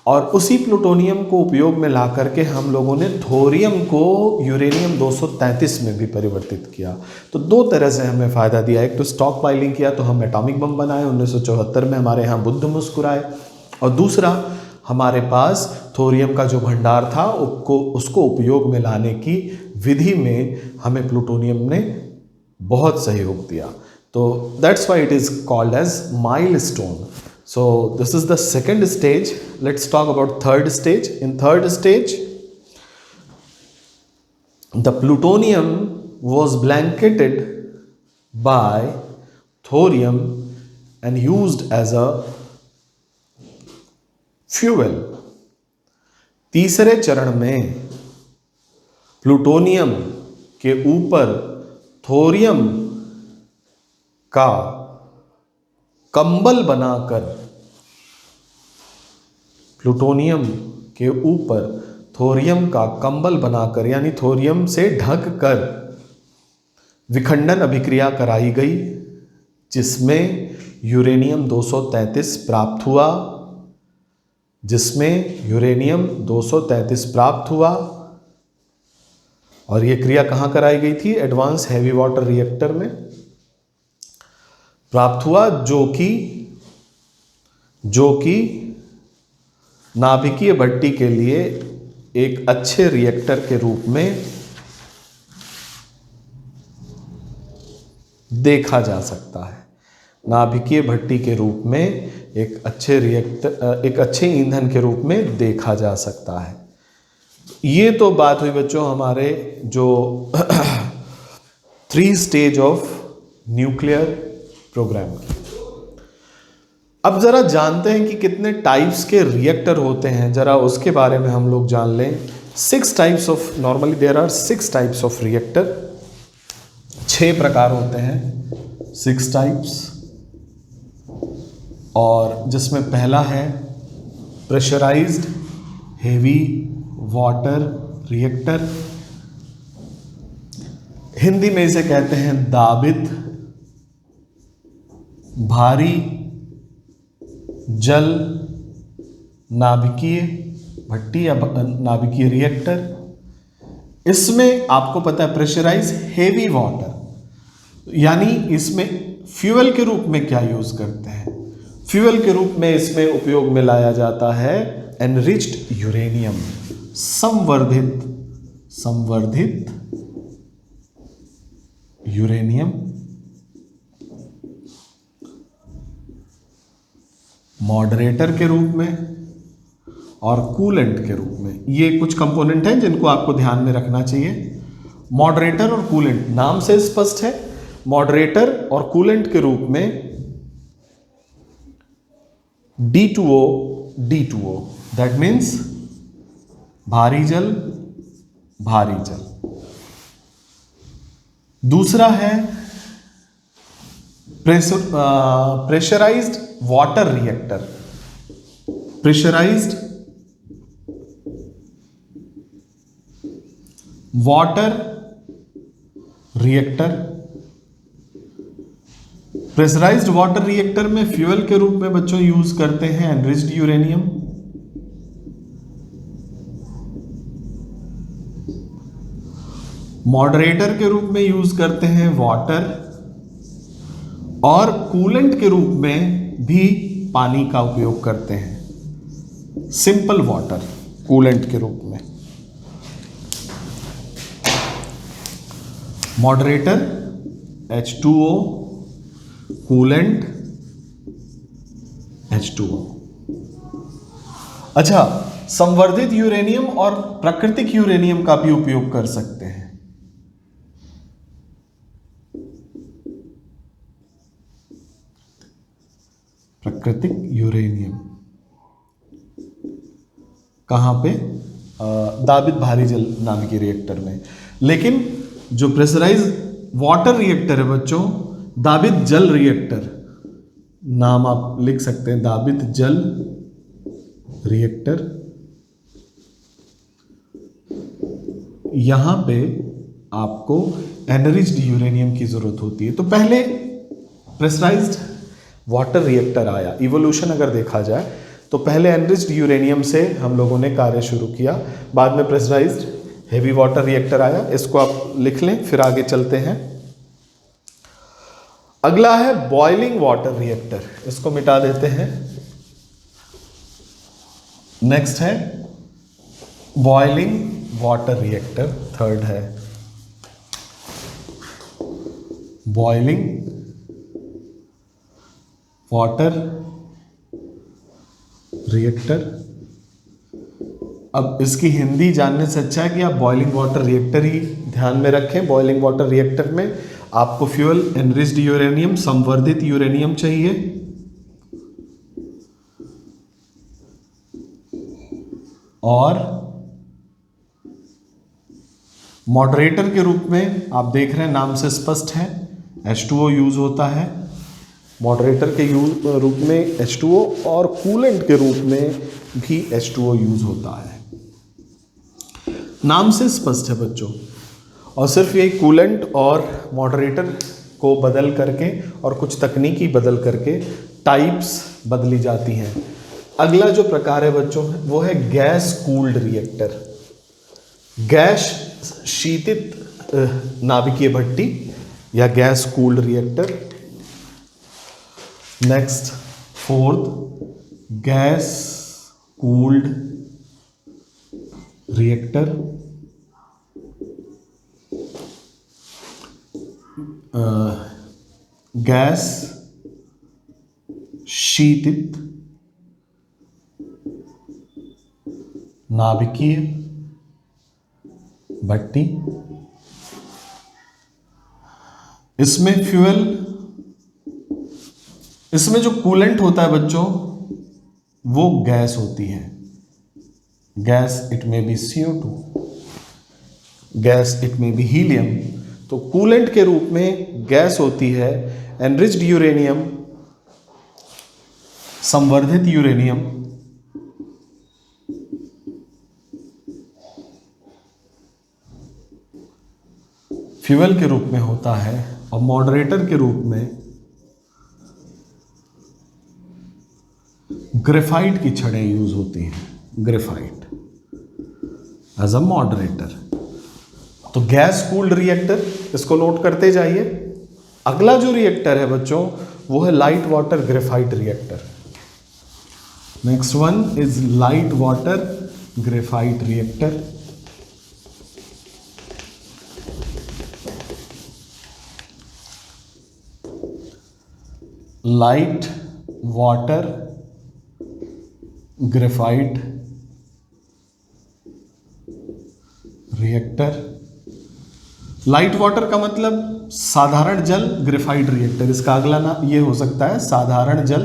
और उसी प्लूटोनियम को उपयोग में ला करके हम लोगों ने थोरियम को यूरेनियम 233 में भी परिवर्तित किया। तो 2 तरह से हमें फ़ायदा दिया। एक तो स्टॉक पाइलिंग किया तो हम एटॉमिक बम बनाए, 1974 में हमारे यहाँ बुद्ध मुस्कुराए, और दूसरा हमारे पास थोरियम का जो भंडार था उसको उपयोग में लाने की विधि में हमें प्लूटोनियम ने बहुत सहयोग दिया। तो that's why it is called as milestone. So this is the second stage. Let's talk about third stage. In third stage, the plutonium was blanketed by thorium and used as a fuel. तीसरे चरण में plutonium के ऊपर thorium का कंबल बनाकर, plutonium के ऊपर थोरियम का कंबल बनाकर यानी थोरियम से ढक कर विखंडन अभिक्रिया कराई गई, जिसमें यूरेनियम 233 प्राप्त हुआ, और यह क्रिया कहाँ कराई गई थी? एडवांस हैवी वाटर रिएक्टर में प्राप्त हुआ, जो कि नाभिकीय भट्टी के लिए एक अच्छे रिएक्टर के रूप में देखा जा सकता है। नाभिकीय भट्टी के रूप में एक अच्छे ईंधन के रूप में देखा जा सकता है। ये तो बात हुई बच्चों हमारे जो 3 स्टेज ऑफ न्यूक्लियर प्रोग्राम की। अब जरा जानते हैं कि कितने टाइप्स के रिएक्टर होते हैं, जरा उसके बारे में हम लोग जान लें। 6 types of, normally there are 6 types of reactor. 6 प्रकार होते हैं, 6 टाइप्स। और जिसमें पहला है pressurised heavy water reactor, Hindi में इसे कहते हैं दाबित भारी जल नाभिकीय भट्टी या नाभिकीय रिएक्टर। इसमें आपको पता है प्रेशराइज हेवी वाटर, यानी इसमें फ्यूल के रूप में क्या यूज करते हैं? फ्यूल के रूप में इसमें उपयोग में लाया जाता है एनरिच्ड यूरेनियम, संवर्धित यूरेनियम, मॉडरेटर के रूप में और कूलेंट के रूप में। ये कुछ कंपोनेंट हैं जिनको आपको ध्यान में रखना चाहिए। मॉडरेटर और कूलेंट, नाम से स्पष्ट है, मॉडरेटर और कूलेंट के रूप में D2O, दैट मीन्स भारी जल। दूसरा है pressurised water reactor, pressurised water reactor. Pressurised water reactor में फ्यूल के रूप में बच्चों यूज करते हैं एनरिच्ड यूरेनियम। मॉडरेटर के रूप में यूज करते हैं वाटर, और कूलेंट के रूप में भी पानी का उपयोग करते हैं, सिंपल वाटर कूलेंट के रूप में। Moderator H2O, coolant H2O। अच्छा, संवर्धित यूरेनियम और प्राकृतिक यूरेनियम का भी उपयोग कर सकते हैं। प्राकृतिक यूरेनियम कहां पे? दाबित भारी जल नाभिकीय रिएक्टर में। लेकिन जो प्रेशराइज वाटर रिएक्टर है बच्चों, दाबित जल रिएक्टर, नाम आप लिख सकते हैं, दाबित जल रिएक्टर, यहां पे आपको एनरिच्ड यूरेनियम की जरूरत होती है। तो पहले प्रेशराइज्ड वाटर रिएक्टर आया, इवोल्यूशन अगर देखा जाए तो पहले एनरिच्ड यूरेनियम से हम लोगों ने कार्य शुरू किया, बाद में प्रेशराइज्ड हेवी वाटर रिएक्टर आया। इसको आप लिख लें, फिर आगे चलते हैं। अगला है बॉइलिंग वाटर रिएक्टर, इसको मिटा देते हैं। नेक्स्ट है बॉइलिंग वाटर रिएक्टर, थर्ड है बॉइलिंग वाटर रिएक्टर। अब इसकी हिंदी जानने से अच्छा है कि आप बॉइलिंग वाटर रिएक्टर ही ध्यान में रखें। बॉइलिंग वाटर रिएक्टर में आपको फ्यूल एनरिच्ड यूरेनियम, संवर्धित यूरेनियम चाहिए, और मॉडरेटर के रूप में आप देख रहे हैं, नाम से स्पष्ट है, H2O यूज होता है मॉडरेटर के रूप में H2O, और कूलेंट के रूप में भी H2O यूज होता है। नाम से स्पष्ट है बच्चों, और सिर्फ ये कूलेंट और मॉडरेटर को बदल करके और कुछ तकनीकी बदल करके टाइप्स बदली जाती हैं। अगला जो प्रकार है बच्चों वो है गैस कूल्ड रिएक्टर, गैस शीतित नाभिकीय भट्टी या gas cooled reactor. Next fourth, gas cooled reactor, gas शीतित नाभिकीय भट्टी। इसमें फ्यूल, इसमें जो कूलेंट होता है बच्चों वो गैस होती है, gas it may be CO2, gas it may be helium. तो कूलेंट के रूप में गैस होती है एनरिच्ड यूरेनियम, संवर्धित यूरेनियम, फ्यूल के रूप में होता है, और मॉडरेटर के रूप में ग्रेफाइट की छड़ें यूज होती हैं, ग्रेफाइट एज अ मॉडरेटर। तो गैस कूल्ड रिएक्टर, इसको नोट करते जाइए। अगला जो रिएक्टर है बच्चों वो है light water graphite reactor. Next one is light water graphite reactor. Light water graphite reactor. Light water का मतलब साधारण जल, ग्रेफाइट रिएक्टर, इसका अगला नाम ये हो सकता है साधारण जल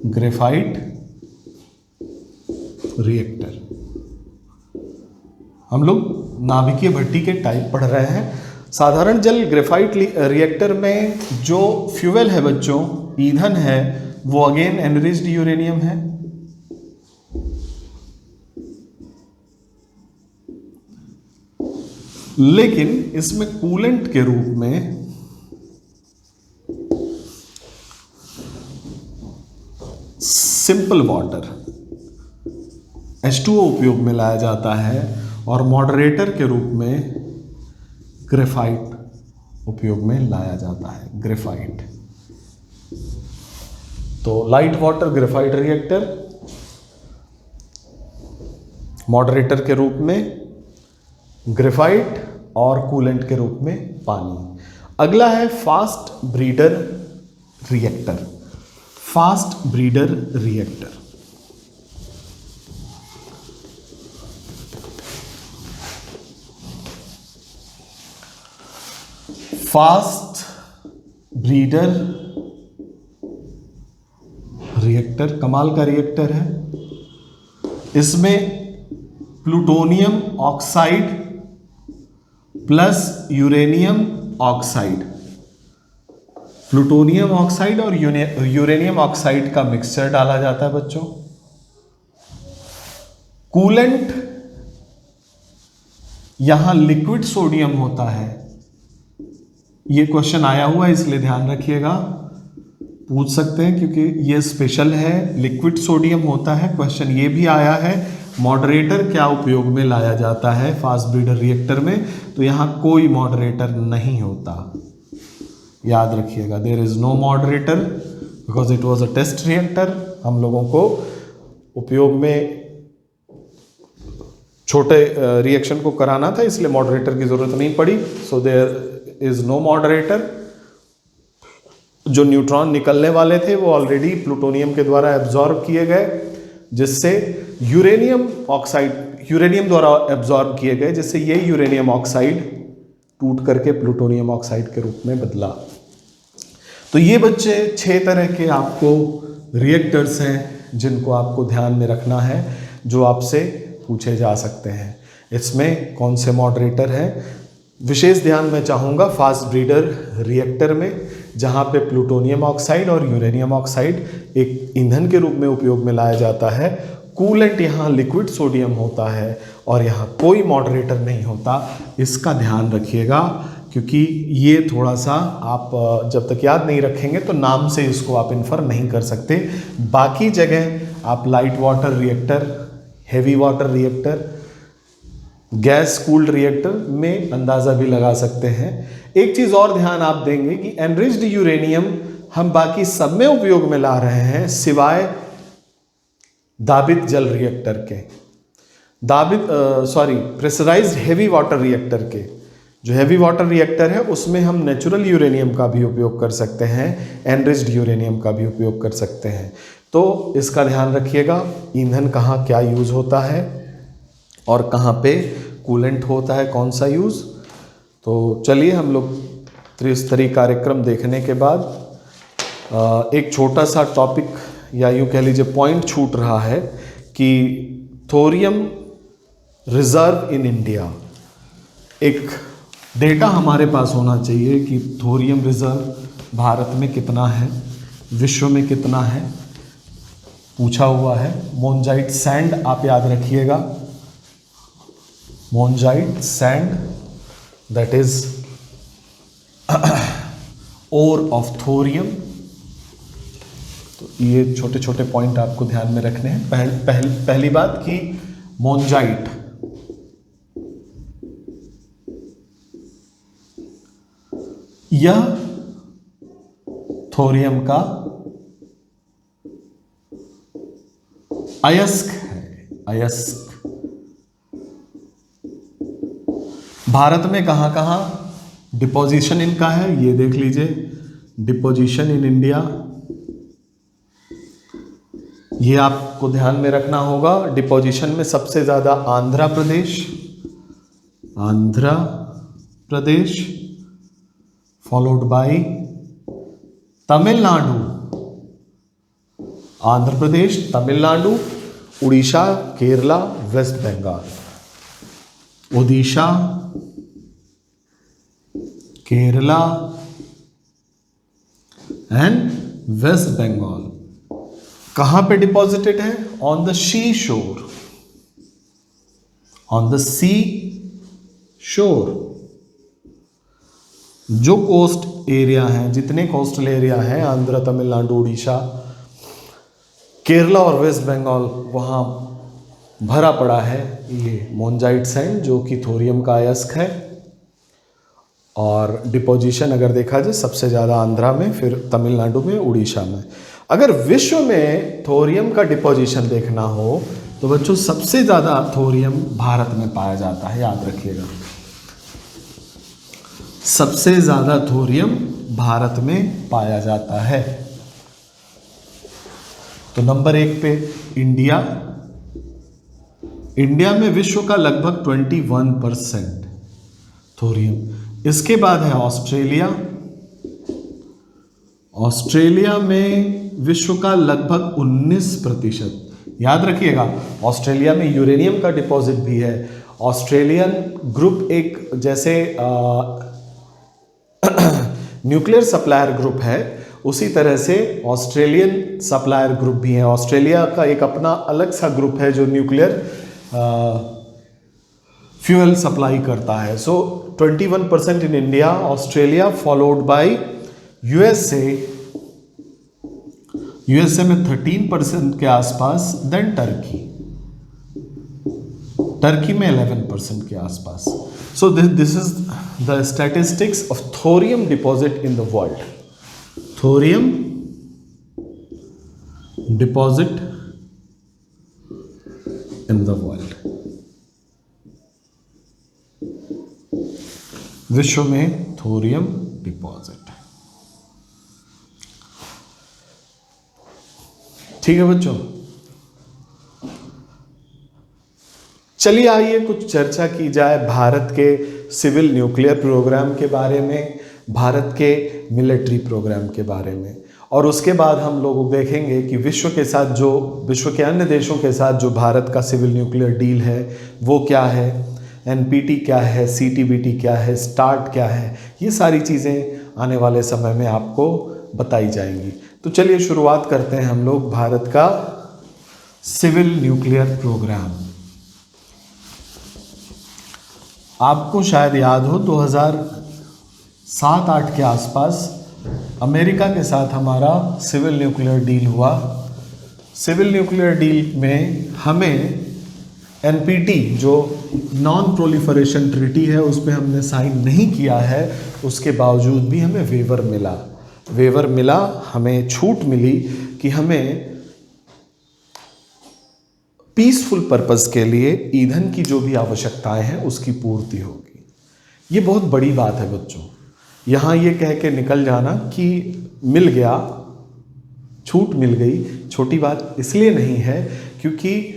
ग्रेफाइट रिएक्टर। हम लोग नाभिकीय भट्टी के टाइप पढ़ रहे हैं। साधारण जल ग्रेफाइट रिएक्टर में जो फ्यूल है बच्चों, ईंधन है, वो अगेन एनरिच्ड यूरेनियम है। लेकिन इसमें कूलेंट के रूप में सिंपल वाटर H2O उपयोग में लाया जाता है, और मॉडरेटर के रूप में ग्रेफाइट उपयोग में लाया जाता है, ग्रेफाइट। तो light water graphite reactor, moderator के रूप में ग्रेफाइट और कूलेंट के रूप में पानी। अगला है fast breeder reactor, fast breeder reactor. Fast breeder reactor कमाल का रिएक्टर है। इसमें plutonium oxide plus uranium oxide, plutonium oxide और यूरेनियम ऑक्साइड का मिक्सचर डाला जाता है बच्चों। कूलेंट यहां लिक्विड सोडियम होता है। ये क्वेश्चन आया हुआ है इसलिए ध्यान रखिएगा, पूछ सकते हैं क्योंकि ये स्पेशल है। लिक्विड सोडियम होता है। क्वेश्चन ये भी आया है मॉडरेटर क्या उपयोग में लाया जाता है फास्ट ब्रीडर रिएक्टर में, तो यहां कोई मॉडरेटर नहीं होता, याद रखिएगा। There is no moderator because it was a test reactor. हम लोगों को उपयोग में छोटे रिएक्शन को कराना था, इसलिए मॉडरेटर की जरूरत नहीं पड़ी। So there is no moderator. जो न्यूट्रॉन निकलने वाले थे वो ऑलरेडी प्लूटोनियम के द्वारा एब्जॉर्ब किए गए, जिससे यूरेनियम द्वारा एब्जॉर्ब किए गए, जिससे ये यूरेनियम ऑक्साइड टूट करके प्लूटोनियम ऑक्साइड के रूप में बदला। तो ये बच्चे 6 तरह के आपको रिएक्टर्स हैं जिनको आपको ध्यान में रखना है, जो आपसे पूछे जा सकते हैं। इसमें कौन से मॉडरेटर हैं, विशेष ध्यान मैं चाहूँगा फास्ट ब्रीडर रिएक्टर में, जहाँ पे प्लूटोनियम ऑक्साइड और यूरेनियम ऑक्साइड एक ईंधन के रूप में उपयोग में लाया जाता है। कूलेंट यहाँ लिक्विड सोडियम होता है और यहाँ कोई मॉडरेटर नहीं होता। इसका ध्यान रखिएगा, क्योंकि ये थोड़ा सा आप जब तक याद नहीं रखेंगे तो नाम से इसको आप इन्फर नहीं कर सकते। बाकी जगह आप light water reactor, heavy water reactor, gas cooled reactor में अंदाज़ा भी लगा सकते हैं। एक चीज़ और ध्यान आप देंगे कि एनरिच्ड यूरेनियम हम बाकी सब में उपयोग में ला रहे हैं, सिवाय दाबित जल रिएक्टर के, प्रेशराइज्ड हेवी वाटर रिएक्टर के। जो हेवी वाटर रिएक्टर है उसमें हम नेचुरल यूरेनियम का भी उपयोग कर सकते हैं, एनरिच्ड यूरेनियम का भी उपयोग कर सकते हैं। तो इसका ध्यान रखिएगा, ईंधन कहाँ क्या यूज़ होता है और कहाँ पे कूलेंट होता है, कौन सा यूज़। तो चलिए हम लोग त्रिस्तरीय कार्यक्रम देखने के बाद एक छोटा सा टॉपिक या यूँ कह लीजिए पॉइंट छूट रहा है कि थोरियम रिजर्व इन इंडिया। एक डेटा हमारे पास होना चाहिए कि थोरियम रिजर्व भारत में कितना है, विश्व में कितना है, पूछा हुआ है। मोनजाइट सैंड आप याद रखिएगा, monazite sand that is ore of thorium. तो ये छोटे छोटे पॉइंट आपको ध्यान में रखने हैं। पहली बात कि मोनजाइट यह थोरियम का अयस्क है, अयस्क। भारत में कहां कहां डिपोजिशन इनका है ये देख लीजिए। डिपोजिशन इन इंडिया, ये आपको ध्यान में रखना होगा। डिपोजिशन में सबसे ज्यादा Andhra Pradesh followed by Tamil Nadu. Andhra Pradesh, Tamil Nadu, Orissa, Kerala, West Bengal. Odisha, Kerala and West Bengal. कहां पे डिपॉजिटेड है? ऑन द सी शोर, ऑन द सी शोर। जो कोस्ट एरिया हैं, जितने कोस्टल एरिया हैं, आंध्र, तमिलनाडु, उड़ीसा, केरला और वेस्ट बंगाल, वहाँ भरा पड़ा है ये मोनजाइट सैंड, जो कि थोरियम का अयस्क है। और डिपोजिशन अगर देखा जाए सबसे ज़्यादा आंध्रा में, फिर तमिलनाडु में, उड़ीसा में। अगर विश्व में थोरियम का डिपोजिशन देखना हो तो बच्चों सबसे ज़्यादा थोरियम भारत में पाया जाता है, याद रखिएगा। सबसे ज़्यादा थोरियम भारत में पाया जाता है। तो नंबर 1 पे इंडिया। इंडिया में विश्व का लगभग 21% थोरियम। इसके बाद है ऑस्ट्रेलिया। ऑस्ट्रेलिया में विश्व का लगभग 19%। याद रखिएगा ऑस्ट्रेलिया में यूरेनियम का डिपॉजिट भी है। ऑस्ट्रेलियन ग्रुप एक जैसे न्यूक्लियर सप्लायर ग्रुप है, उसी तरह से ऑस्ट्रेलियन सप्लायर ग्रुप भी है। ऑस्ट्रेलिया का एक अपना अलग सा ग्रुप है जो न्यूक्लियर फ्यूल सप्लाई करता है। सो 21% in India, Australia followed by USA. USA में 13% के आसपास, देन टर्की में 11% के आसपास। सो this is the statistics of thorium deposit in the world. Thorium deposit in the world. विश्व में थोरियम डिपॉजिट। ठीक है बच्चों, चलिए आइए कुछ चर्चा की जाए भारत के सिविल न्यूक्लियर प्रोग्राम के बारे में, भारत के मिलिट्री प्रोग्राम के बारे में। और उसके बाद हम लोग देखेंगे कि विश्व के अन्य देशों के साथ जो भारत का सिविल न्यूक्लियर डील है वो क्या है, एनपीटी क्या है, सीटीबीटी क्या है, स्टार्ट क्या है, ये सारी चीज़ें आने वाले समय में आपको बताई जाएंगी। तो चलिए शुरुआत करते हैं हम लोग भारत का सिविल न्यूक्लियर प्रोग्राम। आपको शायद याद हो 2007-8 के आसपास अमेरिका के साथ हमारा सिविल न्यूक्लियर डील हुआ। सिविल न्यूक्लियर डील में हमें एनपीटी जो नॉन प्रोलिफरेशन ट्रीटी है उस पर हमने साइन नहीं किया है, उसके बावजूद भी हमें वेवर मिला, हमें छूट मिली कि हमें पीसफुल पर्पस के लिए ईंधन की जो भी आवश्यकताएं हैं उसकी पूर्ति होगी। ये बहुत बड़ी बात है बच्चों। यहाँ ये कह के निकल जाना कि मिल गया, छूट मिल गई, छोटी बात इसलिए नहीं है क्योंकि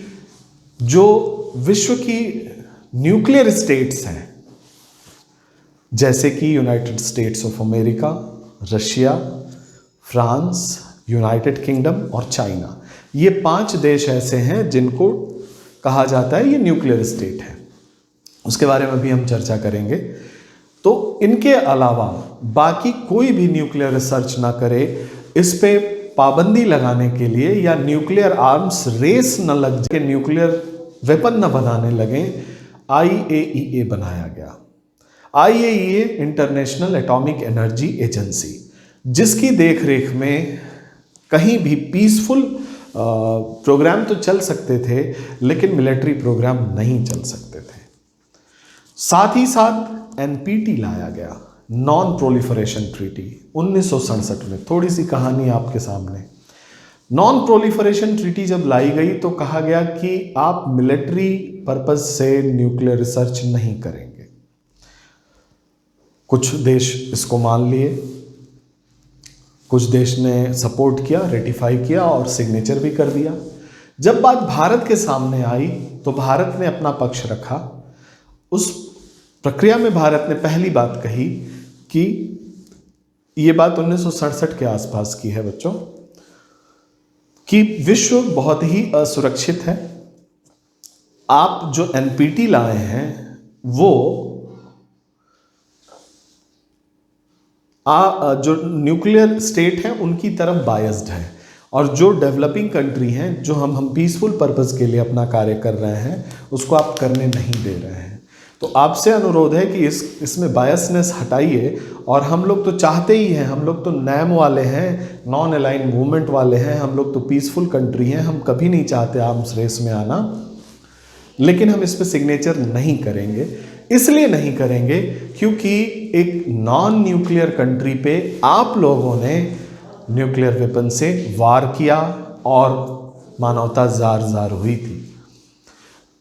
जो विश्व की न्यूक्लियर स्टेट्स हैं जैसे कि United states of America, Russia, France, United kingdom और चाइना, ये 5 देश ऐसे हैं जिनको कहा जाता है ये न्यूक्लियर स्टेट है। उसके बारे में भी हम चर्चा करेंगे। तो इनके अलावा बाकी कोई भी न्यूक्लियर रिसर्च ना करे, इस पे पाबंदी लगाने के लिए या न्यूक्लियर आर्म्स रेस न लग जाए, न्यूक्लियर वेपन न बनाने लगे, IAEA बनाया गया। IAEA international atomic energy agency, जिसकी देखरेख में कहीं भी पीसफुल प्रोग्राम तो चल सकते थे लेकिन मिलिट्री प्रोग्राम नहीं चल सकते थे। साथ ही साथ एनपीटी लाया गया, नॉन प्रोलिफरेशन ट्रीटी, 1967 में। थोड़ी सी कहानी आपके सामने। नॉन प्रोलिफरेशन ट्रीटी जब लाई गई तो कहा गया कि आप मिलिट्री पर्पस से न्यूक्लियर रिसर्च नहीं करेंगे। कुछ देश इसको मान लिए, कुछ देश ने सपोर्ट किया, रेटिफाई किया और सिग्नेचर भी कर दिया। जब बात भारत के सामने आई तो भारत ने अपना पक्ष रखा। उस प्रक्रिया में भारत ने पहली बात कही कि ये बात 1967 के आसपास की है बच्चों, कि विश्व बहुत ही असुरक्षित है। आप जो एनपीटी लाए हैं वो जो न्यूक्लियर स्टेट हैं उनकी तरफ बायस्ड है, और जो डेवलपिंग कंट्री हैं, जो हम पीसफुल पर्पस के लिए अपना कार्य कर रहे हैं, उसको आप करने नहीं दे रहे हैं। तो आपसे अनुरोध है कि इसमें बायसनेस हटाइए। और हम लोग तो चाहते ही हैं, हम लोग तो नैम वाले हैं, नॉन अलाइन मूवमेंट वाले हैं, हम लोग तो पीसफुल कंट्री हैं, हम कभी नहीं चाहते आर्म्स रेस में आना, लेकिन हम इस पर सिग्नेचर नहीं करेंगे। इसलिए नहीं करेंगे क्योंकि एक नॉन न्यूक्लियर कंट्री पे आप लोगों ने न्यूक्लियर वेपन से वार किया और मानवता जार हुई थी।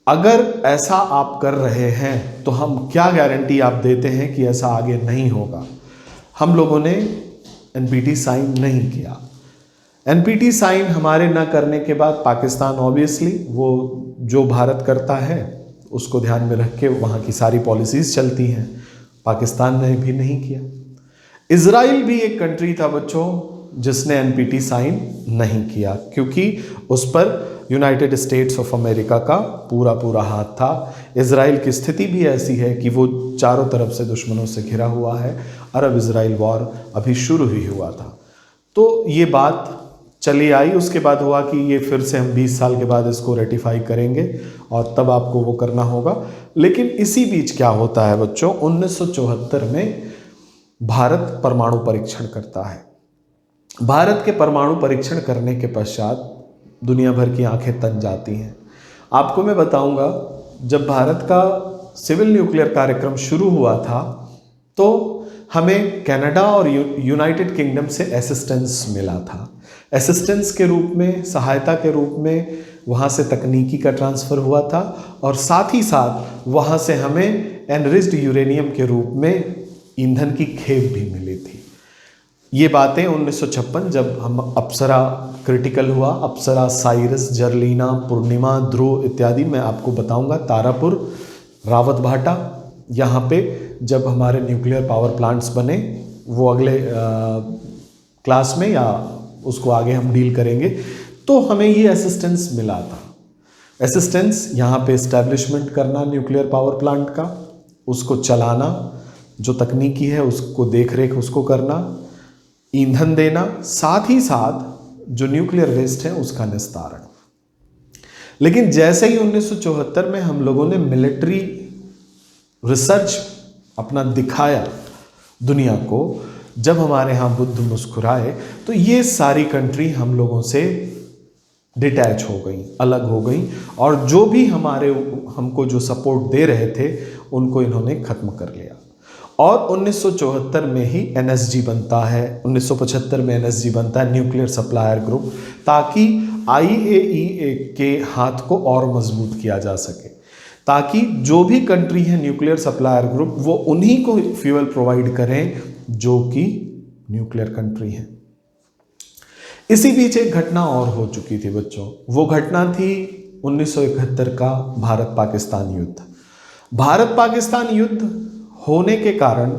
अगर ऐसा आप कर रहे हैं तो हम क्या गारंटी आप देते हैं कि ऐसा आगे नहीं होगा। हम लोगों ने एनपीटी साइन नहीं किया। एनपीटी साइन हमारे ना करने के बाद पाकिस्तान ऑब्वियसली वो जो भारत करता है उसको ध्यान में रख के वहाँ की सारी पॉलिसीज़ चलती हैं, पाकिस्तान ने भी नहीं किया। इजराइल भी एक कंट्री था बच्चों जिसने एनपीटी साइन नहीं किया, क्योंकि उस पर यूनाइटेड स्टेट्स ऑफ अमेरिका का पूरा हाथ था। इजराइल की स्थिति भी ऐसी है कि वो चारों तरफ से दुश्मनों से घिरा हुआ है। अरब इजराइल वॉर अभी शुरू ही हुआ था। तो ये बात चली आई। उसके बाद हुआ कि ये फिर से हम 20 साल के बाद इसको रेटिफाई करेंगे और तब आपको वो करना होगा। लेकिन इसी बीच क्या होता है बच्चों, 1974 में भारत परमाणु परीक्षण करता है। भारत के परमाणु परीक्षण करने के पश्चात दुनिया भर की आंखें तन जाती हैं। आपको मैं बताऊंगा, जब भारत का सिविल न्यूक्लियर कार्यक्रम शुरू हुआ था तो हमें कनाडा और यूनाइटेड किंगडम से असिस्टेंस मिला था। असिस्टेंस के रूप में, सहायता के रूप में वहाँ से तकनीकी का ट्रांसफ़र हुआ था, और साथ ही साथ वहाँ से हमें एनरिच्ड यूरेनियम के रूप में ईंधन की खेप भी मिली थी। ये बातें 1956 जब हम अप्सरा क्रिटिकल हुआ, अप्सरा, साइरस, जर्लिना, पूर्णिमा, ध्रुव इत्यादि मैं आपको बताऊंगा, तारापुर, रावत भाटा, यहाँ पे जब हमारे न्यूक्लियर पावर प्लांट्स बने, वो अगले क्लास में या उसको आगे हम डील करेंगे। तो हमें ये असिस्टेंस मिला था। असिस्टेंस यहाँ पे इस्टेब्लिशमेंट करना न्यूक्लियर पावर प्लांट का, उसको चलाना, जो तकनीकी है उसको देख रेख उसको करना, ईंधन देना, साथ ही साथ जो न्यूक्लियर वेस्ट है उसका निस्तारण। लेकिन जैसे ही 1974 में हम लोगों ने मिलिट्री रिसर्च अपना दिखाया दुनिया को, जब हमारे यहाँ बुद्ध मुस्कुराए, तो ये सारी कंट्री हम लोगों से डिटैच हो गई, अलग हो गई, और जो भी हमको जो सपोर्ट दे रहे थे उनको इन्होंने ख़त्म कर लिया। और 1974 में ही एनएसजी बनता है, 1975 में एनएसजी बनता है, न्यूक्लियर सप्लायर ग्रुप, ताकि आईएईए के हाथ को और मजबूत किया जा सके, ताकि जो भी कंट्री है न्यूक्लियर सप्लायर ग्रुप वो उन्हीं को फ्यूल प्रोवाइड करें जो कि न्यूक्लियर कंट्री है। इसी बीच एक घटना और हो चुकी थी बच्चों, वो घटना थी 1971 का भारत पाकिस्तान युद्ध। भारत पाकिस्तान युद्ध होने के कारण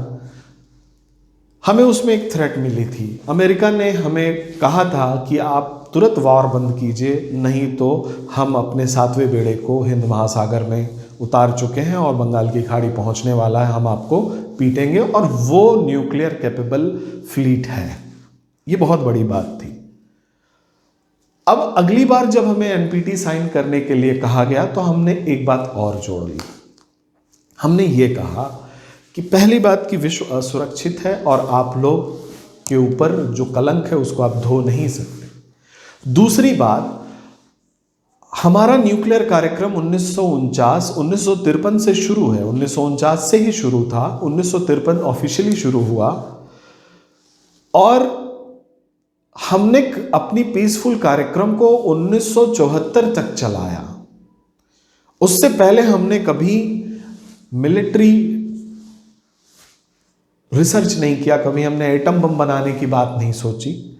हमें उसमें एक थ्रेट मिली थी। अमेरिका ने हमें कहा था कि आप तुरंत वॉर बंद कीजिए, नहीं तो हम अपने 7वें बेड़े को हिंद महासागर में उतार चुके हैं और बंगाल की खाड़ी पहुंचने वाला है, हम आपको पीटेंगे, और वो न्यूक्लियर कैपेबल फ्लीट है। ये बहुत बड़ी बात थी। अब अगली बार जब हमें एनपीटी साइन करने के लिए कहा गया तो हमने एक बात और जोड़ ली। हमने ये कहा कि पहली बात कि विश्व असुरक्षित है और आप लोग के ऊपर जो कलंक है उसको आप धो नहीं सकते। दूसरी बात, हमारा न्यूक्लियर कार्यक्रम 1953 से शुरू है, 1949 से ही शुरू था, 1953 ऑफिशियली शुरू हुआ, और हमने अपनी पीसफुल कार्यक्रम को 1974 तक चलाया। उससे पहले हमने कभी मिलिट्री रिसर्च नहीं किया, कभी हमने एटम बम बनाने की बात नहीं सोची।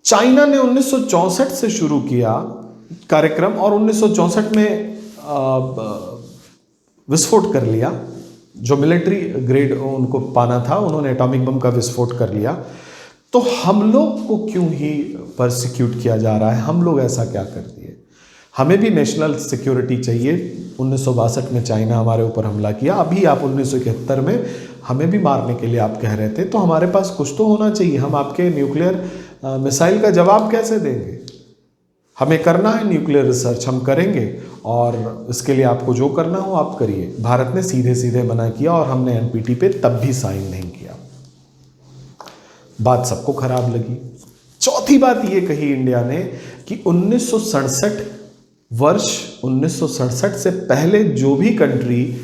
चाइना ने 1964 से शुरू किया कार्यक्रम और 1964 में विस्फोट कर लिया। जो मिलिट्री ग्रेड उनको पाना था, उन्होंने एटॉमिक बम का विस्फोट कर लिया। तो हम लोग को क्यों ही परसिक्यूट किया जा रहा है? हम लोग ऐसा क्या कर दिए? हमें भी नेशनल सिक्योरिटी चाहिए। 1962 में चाइना हमारे ऊपर हमला किया, अभी आप 1971 में हमें भी मारने के लिए आप कह रहे थे, तो हमारे पास कुछ तो होना चाहिए। हम आपके न्यूक्लियर मिसाइल का जवाब कैसे देंगे? हमें करना है न्यूक्लियर रिसर्च, हम करेंगे, और इसके लिए आपको जो करना हो आप करिए। भारत ने सीधे सीधे मना किया और हमने एनपीटी पे तब भी साइन नहीं किया। बात सबको खराब लगी। चौथी बात ये कही इंडिया ने कि 1967 से पहले जो भी कंट्री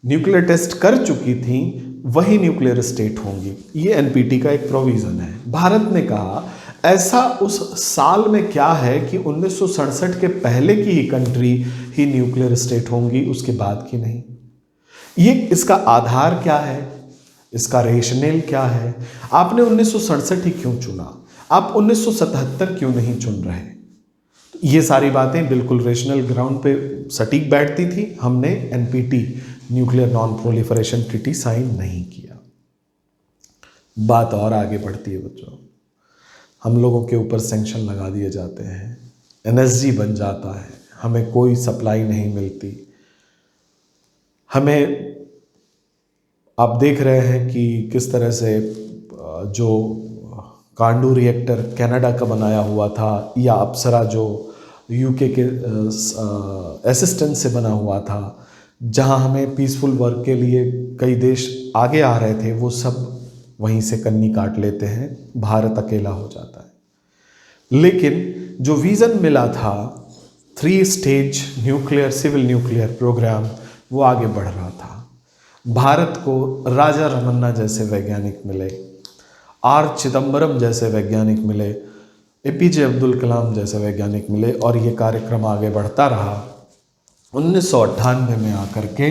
न्यूक्लियर टेस्ट कर चुकी थी वही न्यूक्लियर स्टेट होंगी। ये एनपीटी का एक प्रोविजन है। भारत ने कहा ऐसा उस साल में क्या है कि 1967 के पहले की ही कंट्री ही न्यूक्लियर स्टेट होंगी, उसके बाद की नहीं। ये इसका आधार क्या है? इसका रेशनेल क्या है? आपने 1967 ही क्यों चुना? आप 1977 क्यों नहीं चुन रहे? ये सारी बातें बिल्कुल रेशनल ग्राउंड पे सटीक बैठती थी। हमने NPT, nuclear non proliferation treaty, sign नहीं किया। बात और आगे बढ़ती है बच्चों। हम लोगों के ऊपर सैंक्शन लगा दिए जाते हैं, एनएसजी बन जाता है, हमें कोई सप्लाई नहीं मिलती। हमें आप देख रहे हैं कि किस तरह से जो कांडू रिएक्टर कनाडा का बनाया हुआ था, या अप्सरा जो यूके के असिस्टेंस से बना हुआ था, जहां हमें पीसफुल वर्क के लिए कई देश आगे आ रहे थे, वो सब वहीं से कन्नी काट लेते हैं, भारत अकेला हो जाता है। लेकिन जो विजन मिला था 3 stage nuclear, civil nuclear programme, वो आगे बढ़ रहा था। भारत को राजा रमन्ना जैसे वैज्ञानिक मिले, आर चिदम्बरम जैसे वैज्ञानिक मिले, एपीजे अब्दुल कलाम जैसे वैज्ञानिक मिले, और ये कार्यक्रम आगे बढ़ता रहा। 1998 में आकर के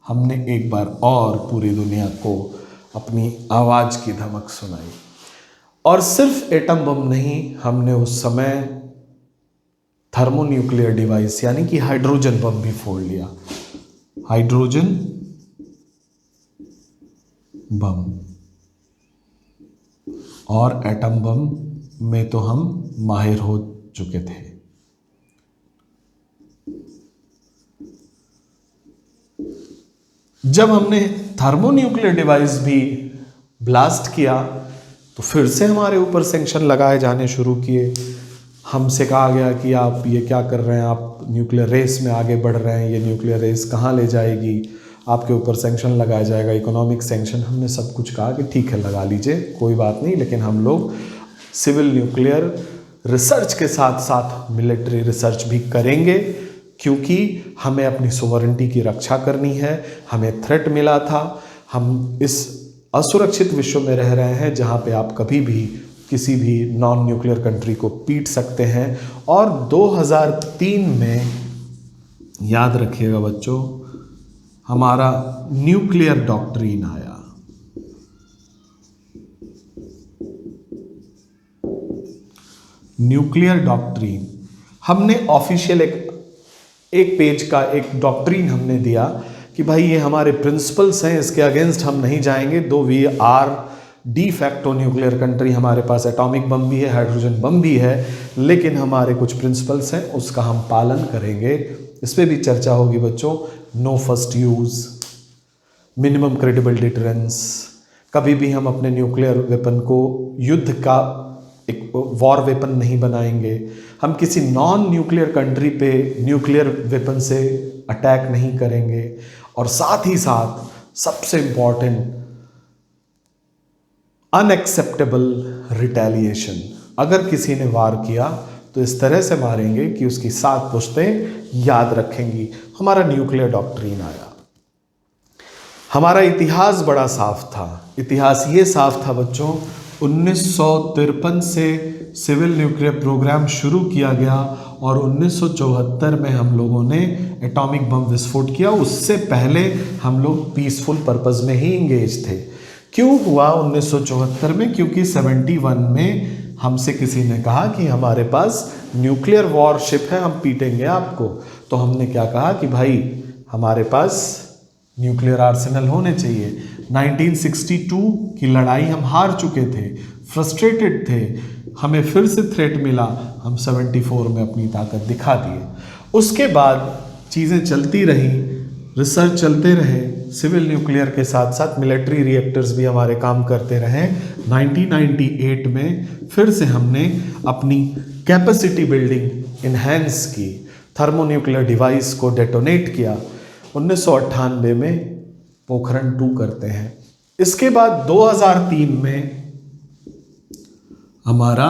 हमने एक बार और पूरी दुनिया को अपनी आवाज़ की धमक सुनाई। और सिर्फ एटम बम नहीं, हमने उस समय थर्मोन्यूक्लियर डिवाइस यानी कि हाइड्रोजन बम भी फोड़ लिया। हाइड्रोजन बम और एटम बम में तो हम माहिर हो चुके थे। जब हमने थर्मोन्यूक्लियर डिवाइस भी ब्लास्ट किया तो फिर से हमारे ऊपर सैंक्शन लगाए जाने शुरू किए। हमसे कहा गया कि आप ये क्या कर रहे हैं, आप न्यूक्लियर रेस में आगे बढ़ रहे हैं, ये न्यूक्लियर रेस कहाँ ले जाएगी, आपके ऊपर सैंक्शन लगाया जाएगा, इकोनॉमिक सैंक्शन। हमने सब कुछ कहा कि ठीक है लगा लीजिए, कोई बात नहीं, लेकिन हम लोग सिविल न्यूक्लियर रिसर्च के साथ साथ मिलिट्री रिसर्च भी करेंगे, क्योंकि हमें अपनी सोवरेंटी की रक्षा करनी है। हमें थ्रेट मिला था, हम इस असुरक्षित विश्व में रह रहे हैं जहाँ पे आप कभी भी किसी भी नॉन न्यूक्लियर कंट्री को पीट सकते हैं। और 2003 में याद रखिएगा बच्चों, हमारा न्यूक्लियर डॉक्ट्रिन आया। न्यूक्लियर डॉक्ट्रिन हमने ऑफिशियल एक पेज का एक डॉक्ट्रिन हमने दिया कि भाई ये हमारे प्रिंसिपल्स हैं, इसके अगेंस्ट हम नहीं जाएंगे। Though we are de facto nuclear country, हमारे पास एटॉमिक बम भी है, हाइड्रोजन बम भी है, लेकिन हमारे कुछ प्रिंसिपल्स हैं, उसका हम पालन करेंगे। इस पर भी चर्चा होगी बच्चों। No first use, minimum credible deterrence, कभी भी हम अपने न्यूक्लियर वेपन को युद्ध का एक वॉर वेपन नहीं बनाएंगे। हम किसी नॉन न्यूक्लियर कंट्री पे न्यूक्लियर वेपन से अटैक नहीं करेंगे। और साथ ही साथ सबसे इम्पॉर्टेंट, अनएक्सेप्टेबल रिटेलिएशन। अगर किसी ने वार किया तो इस तरह से मारेंगे कि उसकी 7 पुश्तें याद रखेंगी। हमारा न्यूक्लियर डॉक्ट्रिन आया। हमारा इतिहास बड़ा साफ था। इतिहास ये साफ था बच्चों, 1953 से सिविल न्यूक्लियर प्रोग्राम शुरू किया गया और 1974 में हम लोगों ने एटॉमिक बम विस्फोट किया। उससे पहले हम लोग पीसफुल पर्पस में ही इंगेज थे। क्यों हुआ 1974 में? क्योंकि 71 में हमसे किसी ने कहा कि हमारे पास न्यूक्लियर वॉरशिप है, हम पीटेंगे आपको। तो हमने क्या कहा कि भाई हमारे पास न्यूक्लियर आर्सेनल होने चाहिए। 1962 की लड़ाई हम हार चुके थे, फ्रस्ट्रेटेड थे, हमें फिर से थ्रेट मिला, हम 74 में अपनी ताकत दिखा दिए। उसके बाद चीज़ें चलती रहीं, रिसर्च चलते रहे, सिविल न्यूक्लियर के साथ साथ मिलिट्री रिएक्टर्स भी हमारे काम करते रहे। 1998 में फिर से हमने अपनी कैपेसिटी बिल्डिंग इन्हेंस की, थर्मोन्यूक्लियर डिवाइस को डेटोनेट किया। 1998 में पोखरण 2 करते हैं। इसके बाद 2003 में हमारा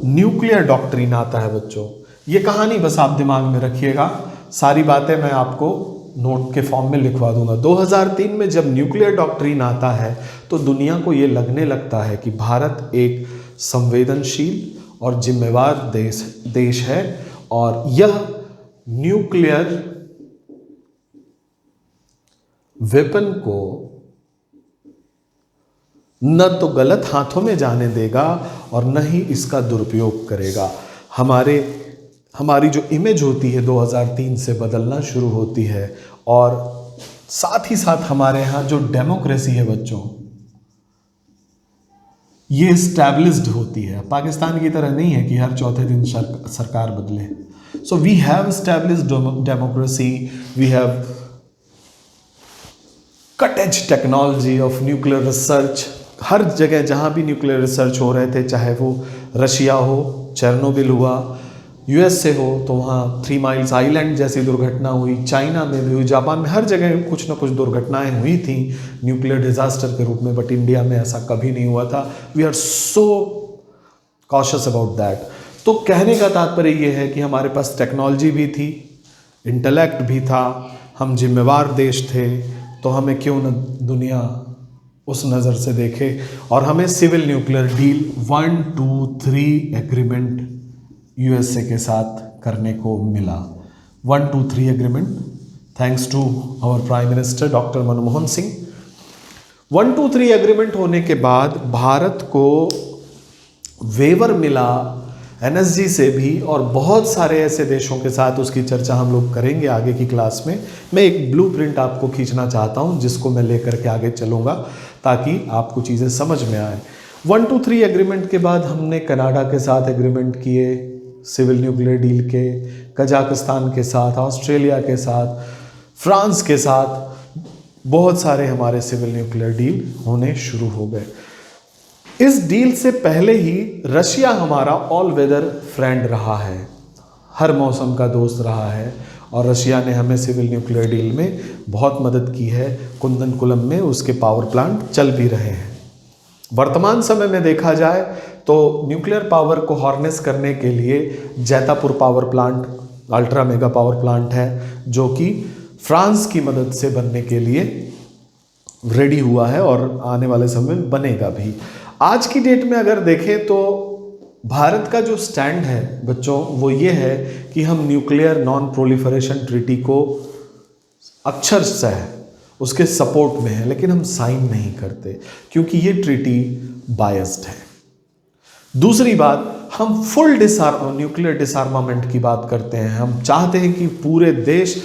न्यूक्लियर डॉक्ट्रिन आता है बच्चों। ये कहानी बस आप दिमाग में रखिएगा, सारी बातें मैं आपको नोट के फॉर्म में लिखवा दूंगा। 2003 में जब न्यूक्लियर डॉक्ट्रिन आता है तो दुनिया को ये लगने लगता है कि भारत एक संवेदनशील और जिम्मेवार देश है और यह न्यूक्लियर वेपन को न तो गलत हाथों में जाने देगा और न ही इसका दुरुपयोग करेगा। हमारी जो इमेज होती है 2003 से बदलना शुरू होती है। और साथ ही साथ हमारे यहाँ जो डेमोक्रेसी है बच्चों, ये इस्टेब्लिश्ड होती है। पाकिस्तान की तरह नहीं है कि हर चौथे दिन सरकार बदले। So we have established democracy, we have cut edge technology of nuclear research. हर जगह जहाँ भी न्यूक्लियर रिसर्च हो रहे थे, चाहे वो रशिया हो, चेरनोबिल हुआ, यूएस से हो तो वहाँ 3 माइल्स आइलैंड जैसी दुर्घटना हुई, चाइना में भी हुई, जापान में, हर जगह कुछ ना कुछ दुर्घटनाएं हुई थी न्यूक्लियर डिजास्टर के रूप में। बट इंडिया में ऐसा कभी नहीं हुआ था। We are so cautious about that. तो कहने का तात्पर्य ये है कि हमारे पास टेक्नोलॉजी भी थी, इंटेलेक्ट भी था, हम जिम्मेवार देश थे, तो हमें क्यों न दुनिया उस नज़र से देखे। और हमें civil nuclear deal 1, 2, 3 agreement USA के साथ करने को मिला। 1, 2, 3 agreement, thanks to our prime minister doctor Manmohan Singh. 1, 2, 3 agreement होने के बाद भारत को वेवर मिला एनएसजी से भी और बहुत सारे ऐसे देशों के साथ। उसकी चर्चा हम लोग करेंगे आगे की क्लास में। मैं एक ब्लूप्रिंट आपको खींचना चाहता हूं जिसको मैं लेकर के आगे चलूँगा ताकि आपको चीज़ें समझ में आए। 1, 2, 3 एग्रीमेंट के बाद हमने कनाडा के साथ एग्रीमेंट किए सिविल न्यूक्लियर डील के, कजाकिस्तान के साथ, ऑस्ट्रेलिया के साथ, फ्रांस के साथ बहुत सारे हमारे सिविल न्यूक्लियर डील होने शुरू हो गए। इस डील से पहले ही रशिया हमारा ऑल वेदर फ्रेंड रहा है, हर मौसम का दोस्त रहा है, और रशिया ने हमें सिविल न्यूक्लियर डील में बहुत मदद की है। कुंदनकुलम में उसके पावर प्लांट चल भी रहे हैं। वर्तमान समय में देखा जाए तो न्यूक्लियर पावर को हार्नेस करने के लिए Jaitapur power plant ultra mega power plant है, जो कि फ्रांस की मदद से बनने के लिए रेडी हुआ है और आने वाले समय में बनेगा भी। आज की डेट में अगर देखें तो भारत का जो स्टैंड है बच्चों वो ये है कि हम न्यूक्लियर नॉन प्रोलिफरेशन ट्रीटी को अक्षरशः उसके सपोर्ट में है, लेकिन हम साइन नहीं करते क्योंकि ये ट्रीटी बायस्ड है। दूसरी बात, हम फुल न्यूक्लियर डिसआर्मामेंट की बात करते हैं। हम चाहते हैं कि पूरे देश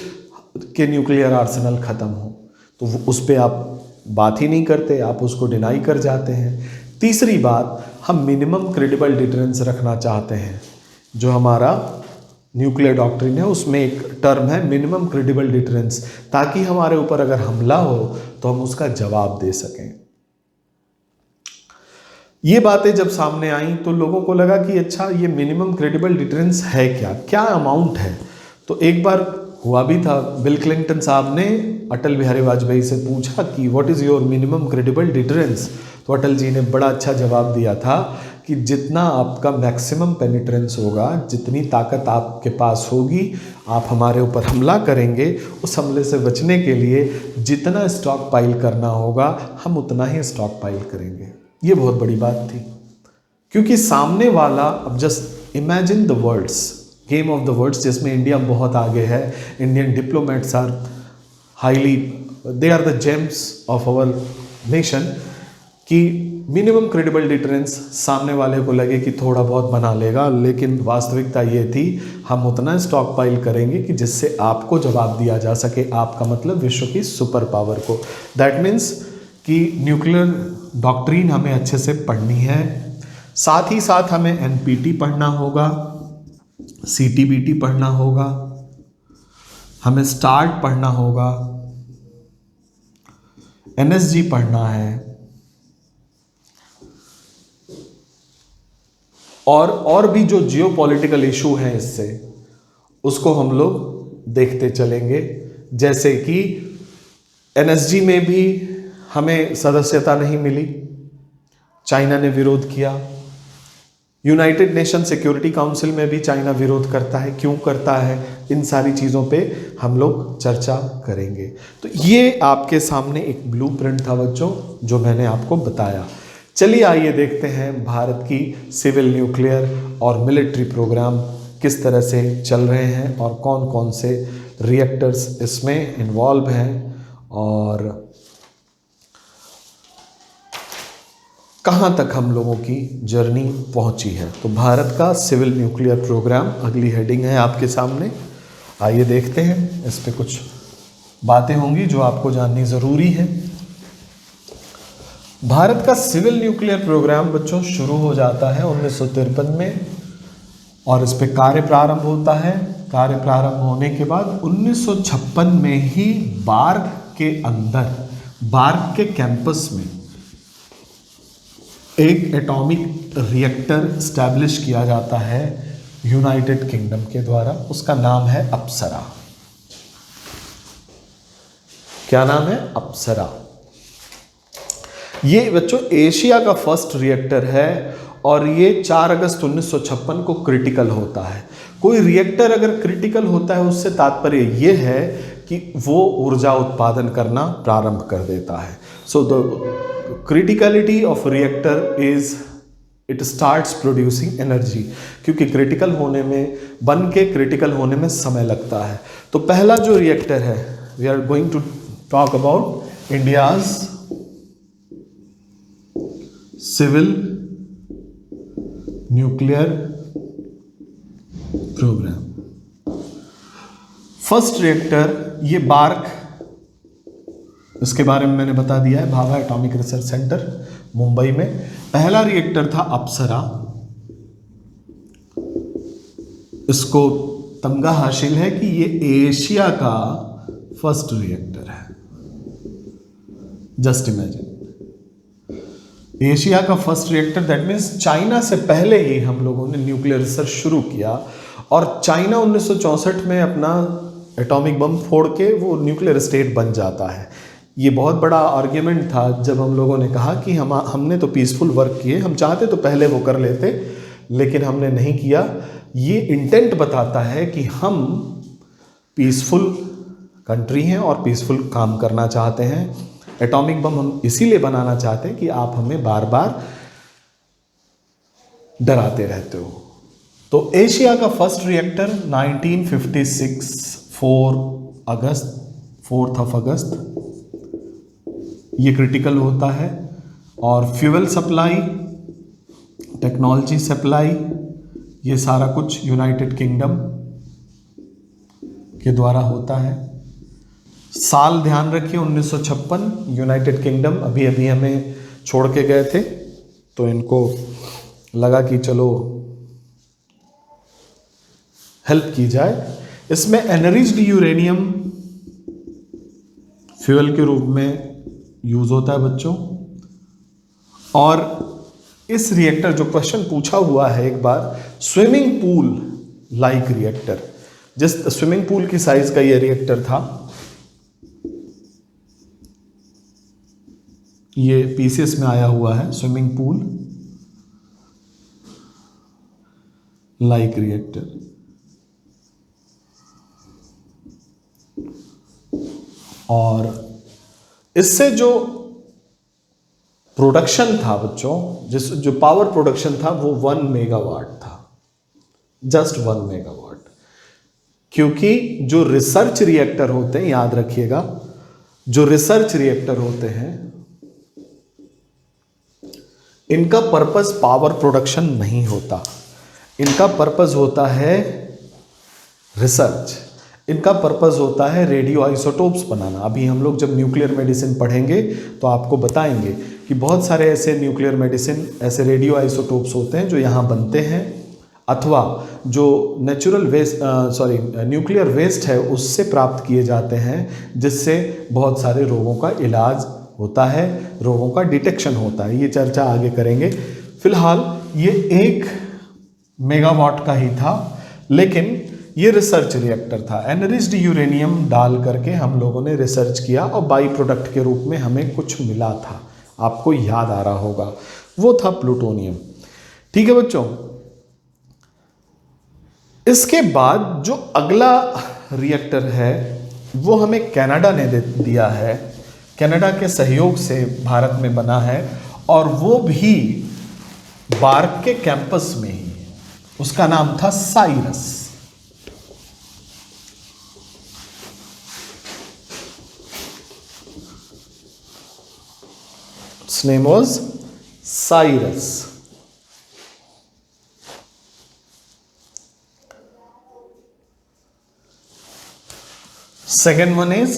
के न्यूक्लियर आर्सेनल खत्म हो, तो उस पर आप बात ही नहीं करते, आप उसको डिनाई कर जाते हैं। तीसरी बात, हम मिनिमम क्रेडिबल डिटरेंस रखना चाहते हैं। जो हमारा न्यूक्लियर डॉक्ट्रिन है उसमें एक टर्म है मिनिमम क्रेडिबल डिटरेंस, ताकि हमारे ऊपर अगर हमला हो तो हम उसका जवाब दे सकें। ये बातें जब सामने आई तो लोगों को लगा कि अच्छा ये मिनिमम क्रेडिबल डिटरेंस है क्या अमाउंट है। तो एक बार हुआ भी था, बिल क्लिंटन साहब ने अटल बिहारी वाजपेयी से पूछा कि what is your minimum credible deterrence, तो अटल जी ने बड़ा अच्छा जवाब दिया था कि जितना आपका मैक्सिमम पेनिट्रेंस होगा, जितनी ताकत आपके पास होगी, आप हमारे ऊपर हमला करेंगे, उस हमले से बचने के लिए जितना स्टॉक पाइल करना होगा हम उतना ही स्टॉक पाइल करेंगे। ये बहुत बड़ी बात थी, क्योंकि सामने वाला, अब just imagine the words, game of the words, जिसमें इंडिया बहुत आगे है। Indian diplomats are highly, they are the gems of our nation, कि मिनिमम क्रेडिबल डिटरेंस सामने वाले को लगे कि थोड़ा बहुत बना लेगा, लेकिन वास्तविकता ये थी हम उतना स्टॉक पाइल करेंगे कि जिससे आपको जवाब दिया जा सके, आपका मतलब विश्व की सुपर पावर को। दैट मीन्स कि न्यूक्लियर डॉक्ट्रिन हमें अच्छे से पढ़नी है, साथ ही साथ हमें एनपीटी पढ़ना होगा, सीटीबीटी पढ़ना होगा, हमें स्टार्ट पढ़ना होगा, एनएसजी पढ़ना है, और भी जो जियोपॉलिटिकल इशू हैं इससे, उसको हम लोग देखते चलेंगे। जैसे कि एनएसजी में भी हमें सदस्यता नहीं मिली, चाइना ने विरोध किया। यूनाइटेड नेशन सिक्योरिटी काउंसिल में भी चाइना विरोध करता है, क्यों करता है, इन सारी चीज़ों पे हम लोग चर्चा करेंगे। तो ये आपके सामने एक ब्लूप्रिंट था बच्चों, जो मैंने आपको बताया। चलिए आइए देखते हैं भारत की सिविल न्यूक्लियर और मिलिट्री प्रोग्राम किस तरह से चल रहे हैं और कौन कौन से रिएक्टर्स इसमें इन्वॉल्व हैं और कहाँ तक हम लोगों की जर्नी पहुँची है। तो भारत का सिविल न्यूक्लियर प्रोग्राम अगली हेडिंग है आपके सामने। आइए देखते हैं, इस पे कुछ बातें होंगी जो आपको जाननी ज़रूरी है। भारत का सिविल न्यूक्लियर प्रोग्राम बच्चों शुरू हो जाता है 1953 में और इस पे कार्य प्रारंभ होता है। कार्य प्रारंभ होने के बाद 1956 में ही बार्क के अंदर, बार्क के कैंपस में एक एटॉमिक रिएक्टर स्टैब्लिश किया जाता है यूनाइटेड किंगडम के द्वारा। उसका नाम है अप्सरा। क्या नाम है? अप्सरा। ये बच्चों एशिया का फर्स्ट रिएक्टर है और ये 4 अगस्त 1956 को क्रिटिकल होता है। कोई रिएक्टर अगर क्रिटिकल होता है उससे तात्पर्य ये है कि वो ऊर्जा उत्पादन करना प्रारंभ कर देता है। So the criticality of reactor is it starts producing energy, क्योंकि क्रिटिकल होने में, बन के क्रिटिकल होने में समय लगता है। तो पहला जो रिएक्टर है, we are going to talk about India's civil nuclear programme. First reactor ये बार्क इसके बारे में मैंने बता दिया है। Bhabha atomic research centre Mumbai में। पहला रिएक्टर था अप्सरा। इसको तमगा हासिल है कि ये एशिया का फर्स्ट रिएक्टर है। जस्ट इमेजिन, एशिया का first reactor, that means China से पहले ही हम लोगों ने न्यूक्लियर रिसर्च शुरू किया। और चाइना 1964 में अपना एटॉमिक बम फोड़ के वो न्यूक्लियर स्टेट बन जाता है। ये बहुत बड़ा आर्ग्यूमेंट था जब हम लोगों ने कहा कि हमने तो पीसफुल वर्क किए, हम चाहते तो पहले वो कर लेते, लेकिन हमने नहीं किया। ये इंटेंट बताता है कि हम पीसफुल कंट्री हैं और पीसफुल काम करना चाहते हैं। एटॉमिक बम हम इसीलिए बनाना चाहते हैं कि आप हमें बार बार डराते रहते हो। तो एशिया का फर्स्ट रिएक्टर 1956 4 अगस्त ये क्रिटिकल होता है। और फ्यूल सप्लाई, टेक्नोलॉजी सप्लाई, ये सारा कुछ यूनाइटेड किंगडम के द्वारा होता है। साल ध्यान रखिए 1956। यूनाइटेड किंगडम अभी अभी हमें छोड़ के गए थे, तो इनको लगा कि चलो हेल्प की जाए। इसमें एनरिच्ड यूरेनियम फ्यूल के रूप में यूज होता है बच्चों। और इस रिएक्टर, जो क्वेश्चन पूछा हुआ है एक बार, स्विमिंग पूल लाइक रिएक्टर, जिस स्विमिंग पूल की साइज का ये रिएक्टर था, ये पीसीएस में आया हुआ है, स्विमिंग पूल लाइक रिएक्टर। और इससे जो प्रोडक्शन था बच्चों, जो पावर प्रोडक्शन था वो 1 मेगावाट था, जस्ट 1 मेगावाट। क्योंकि जो रिसर्च रिएक्टर होते हैं, याद रखिएगा, जो रिसर्च रिएक्टर होते हैं इनका पर्पस पावर प्रोडक्शन नहीं होता, इनका पर्पस होता है रिसर्च, इनका पर्पस होता है रेडियो आइसोटोप्स बनाना। अभी हम लोग जब न्यूक्लियर मेडिसिन पढ़ेंगे तो आपको बताएंगे कि बहुत सारे ऐसे न्यूक्लियर मेडिसिन, ऐसे रेडियो आइसोटोप्स होते हैं जो यहाँ बनते हैं, अथवा जो नेचुरल वेस्ट न्यूक्लियर वेस्ट है उससे प्राप्त किए जाते हैं, जिससे बहुत सारे रोगों का इलाज होता है, रोगों का डिटेक्शन होता है। ये चर्चा आगे करेंगे। फिलहाल ये 1 मेगावाट का ही था, लेकिन ये रिसर्च रिएक्टर था। एनरिच्ड यूरेनियम डाल करके हम लोगों ने रिसर्च किया और बाई प्रोडक्ट के रूप में हमें कुछ मिला था, आपको याद आ रहा होगा, वो था प्लूटोनियम। ठीक है बच्चों, इसके बाद जो अगला रिएक्टर है वो हमें कनाडा ने दिया है, कनाडा के सहयोग से भारत में बना है, और वो भी बार्क के कैंपस में ही। उसका नाम था Cyrus. Its name was Cyrus. Second one is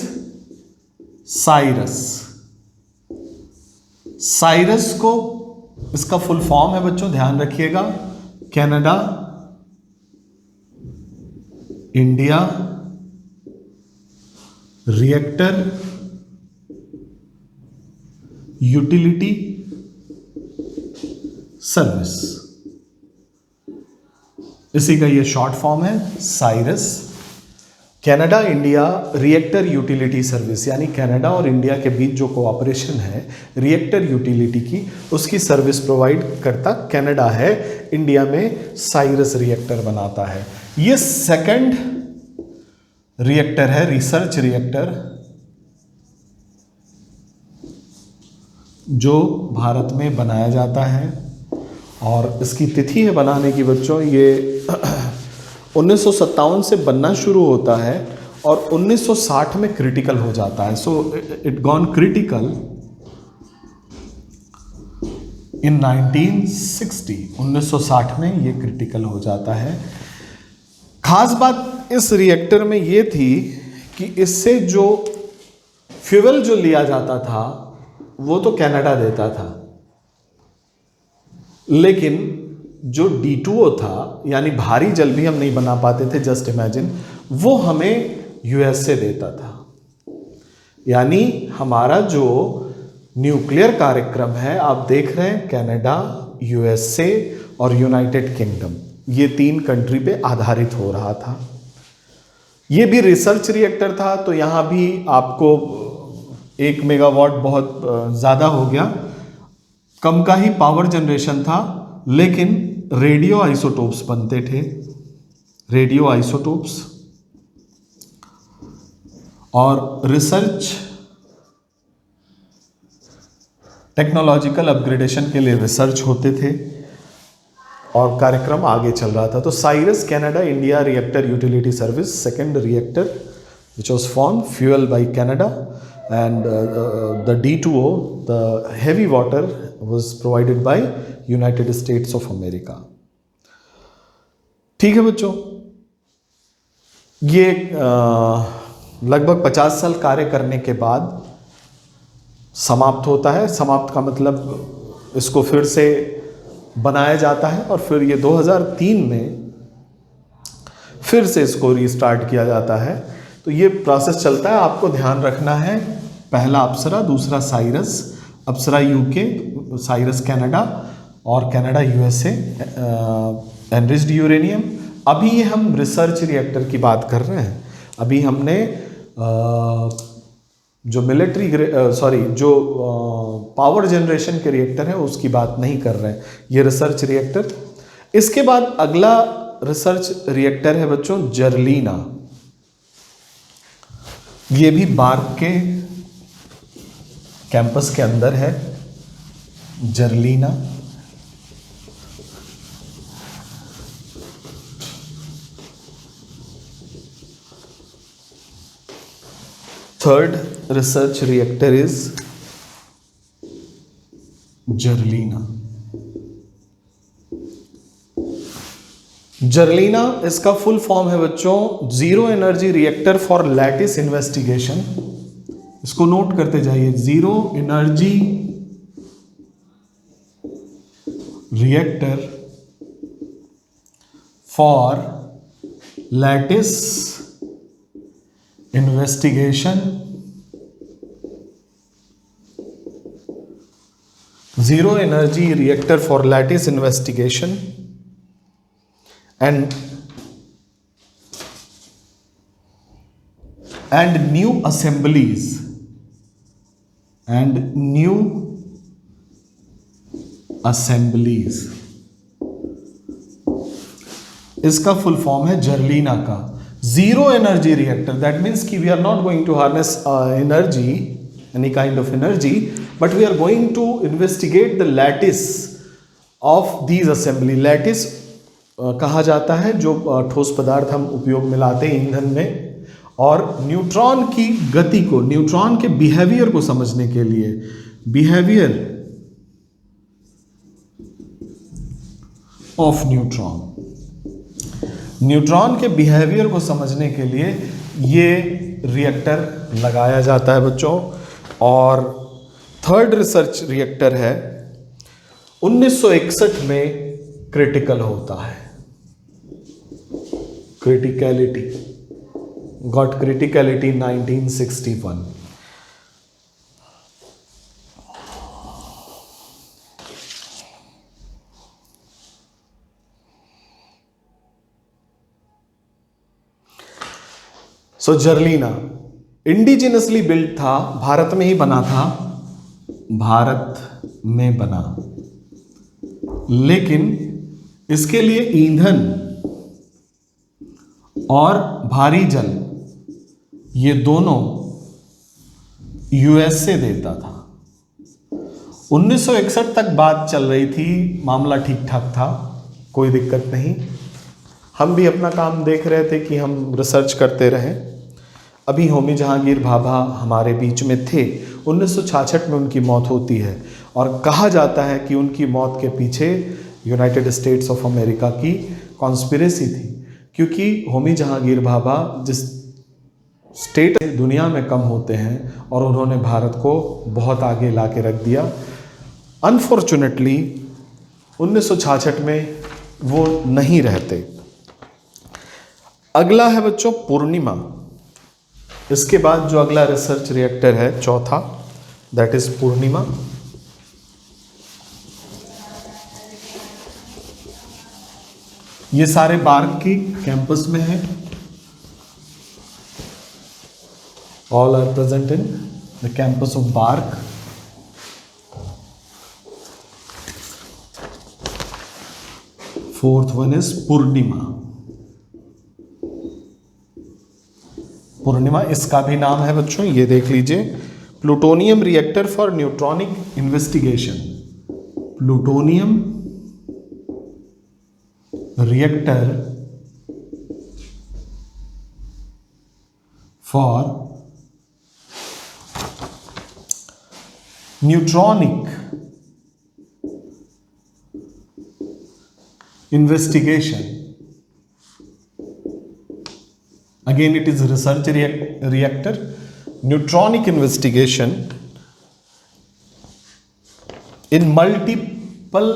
Cyrus. Cyrus को, इसका फुल फॉर्म है बच्चों, ध्यान रखिएगा, Canada India reactor utility service, इसी का ये शॉर्ट फॉर्म है Cyrus. Canada India reactor utility service, यानी कनाडा और इंडिया के बीच जो कोऑपरेशन है रिएक्टर यूटिलिटी की, उसकी सर्विस प्रोवाइड करता कनाडा है, इंडिया में साइरस रिएक्टर बनाता है। ये सेकंड रिएक्टर है, रिसर्च रिएक्टर, जो भारत में बनाया जाता है। और इसकी तिथि है बनाने की बच्चों, ये 1957 से बनना शुरू होता है और 1960 में क्रिटिकल हो जाता है। So it gone critical in 1960, 1960 में ये क्रिटिकल हो जाता है। खास बात इस रिएक्टर में ये थी कि इससे जो फ्यूल जो लिया जाता था वो तो कनाडा देता था, लेकिन जो D2O था, यानी भारी जल भी हम नहीं बना पाते थे, जस्ट इमेजिन, वो हमें यूएसए देता था। यानी हमारा जो न्यूक्लियर कार्यक्रम है, आप देख रहे हैं, कनाडा, यूएसए और यूनाइटेड किंगडम, ये 3 कंट्री पे आधारित हो रहा था। ये भी रिसर्च रिएक्टर था, तो यहाँ भी आपको 1 मेगावाट बहुत ज़्यादा हो गया, कम का ही पावर जनरेशन था, लेकिन रेडियो आइसोटोप्स बनते थे, रेडियो आइसोटोप्स, और रिसर्च टेक्नोलॉजिकल अपग्रेडेशन के लिए रिसर्च होते थे और कार्यक्रम आगे चल रहा था। तो Cyrus Canada India reactor utility service, second reactor which was form, fuel by Canada, and the D2O, the heavy water, was provided by United states of America. ठीक है बच्चों, ये लगभग 50 साल कार्य करने के बाद समाप्त होता है। समाप्त का मतलब इसको फिर से बनाया जाता है और फिर ये 2003 में फिर से इसको रीस्टार्ट किया जाता है। तो ये प्रोसेस चलता है, आपको ध्यान रखना है, पहला अप्सरा, दूसरा साइरस, अप्सरा यूके, साइरस कनाडा और कनाडा यूएसए, एनरिच्ड यूरेनियम। अभी ये हम रिसर्च रिएक्टर की बात कर रहे हैं, अभी हमने जो मिलिट्री जो पावर जनरेशन के रिएक्टर है उसकी बात नहीं कर रहे हैं, ये रिसर्च रिएक्टर। इसके बाद अगला रिसर्च रिएक्टर है बच्चों जर्लीना, ये भी बार्क के कैंपस के अंदर है, जर्लीना। Third research reactor is जर्लीना। जर्लीना इसका फुल फॉर्म है बच्चों zero energy reactor for lattice investigation. इसको नोट करते जाइए, zero energy reactor for lattice investigation, zero energy reactor for lattice investigation and new assemblies इसका फुल फॉर्म है जर्लीना का zero energy reactor. That means कि we are not going to harness energy, any kind of energy, but we are going to investigate the lattice of these assembly. Lattice कहा जाता है जो ठोस पदार्थ हम उपयोग में लाते हैं ईंधन में, और न्यूट्रॉन की गति को, न्यूट्रॉन के बिहेवियर को समझने के लिए, बिहेवियर ऑफ न्यूट्रॉन के बिहेवियर को समझने के लिए ये रिएक्टर लगाया जाता है बच्चों। और थर्ड रिसर्च रिएक्टर है 1961 में क्रिटिकल होता है, क्रिटिकलिटी, गॉट क्रिटिकलिटी 1961। सो जर्लीना इंडिजिनसली बिल्ड था, भारत में ही बना था, भारत में बना, लेकिन इसके लिए ईंधन और भारी जल ये दोनों यूएसए देता था। 1961 तक बात चल रही थी, मामला ठीक ठाक था, कोई दिक्कत नहीं, हम भी अपना काम देख रहे थे कि हम रिसर्च करते रहें। अभी होमी जहांगीर भाभा हमारे बीच में थे, 1966 में उनकी मौत होती है और कहा जाता है कि उनकी मौत के पीछे यूनाइटेड स्टेट्स ऑफ अमेरिका की कॉन्स्पिरेसी थी, क्योंकि होमी जहांगीर भाभा जिस स्टेट दुनिया में कम होते हैं और उन्होंने भारत को बहुत आगे ला के रख दिया। अनफॉर्चुनेटली 1966 में वो नहीं रहते। अगला है बच्चों पूर्णिमा। इसके बाद जो अगला रिसर्च रिएक्टर है चौथा, दैट इज पूर्णिमा। ये सारे बार्क की कैंपस में है। All are present in the campus of BARC. Fourth one is Purnima. Purnima इसका भी नाम है बच्चों, ये देख लीजिए, plutonium reactor for neutronic investigation. Plutonium reactor for neutronic investigation. Again it is research reactor, neutronic investigation in multiple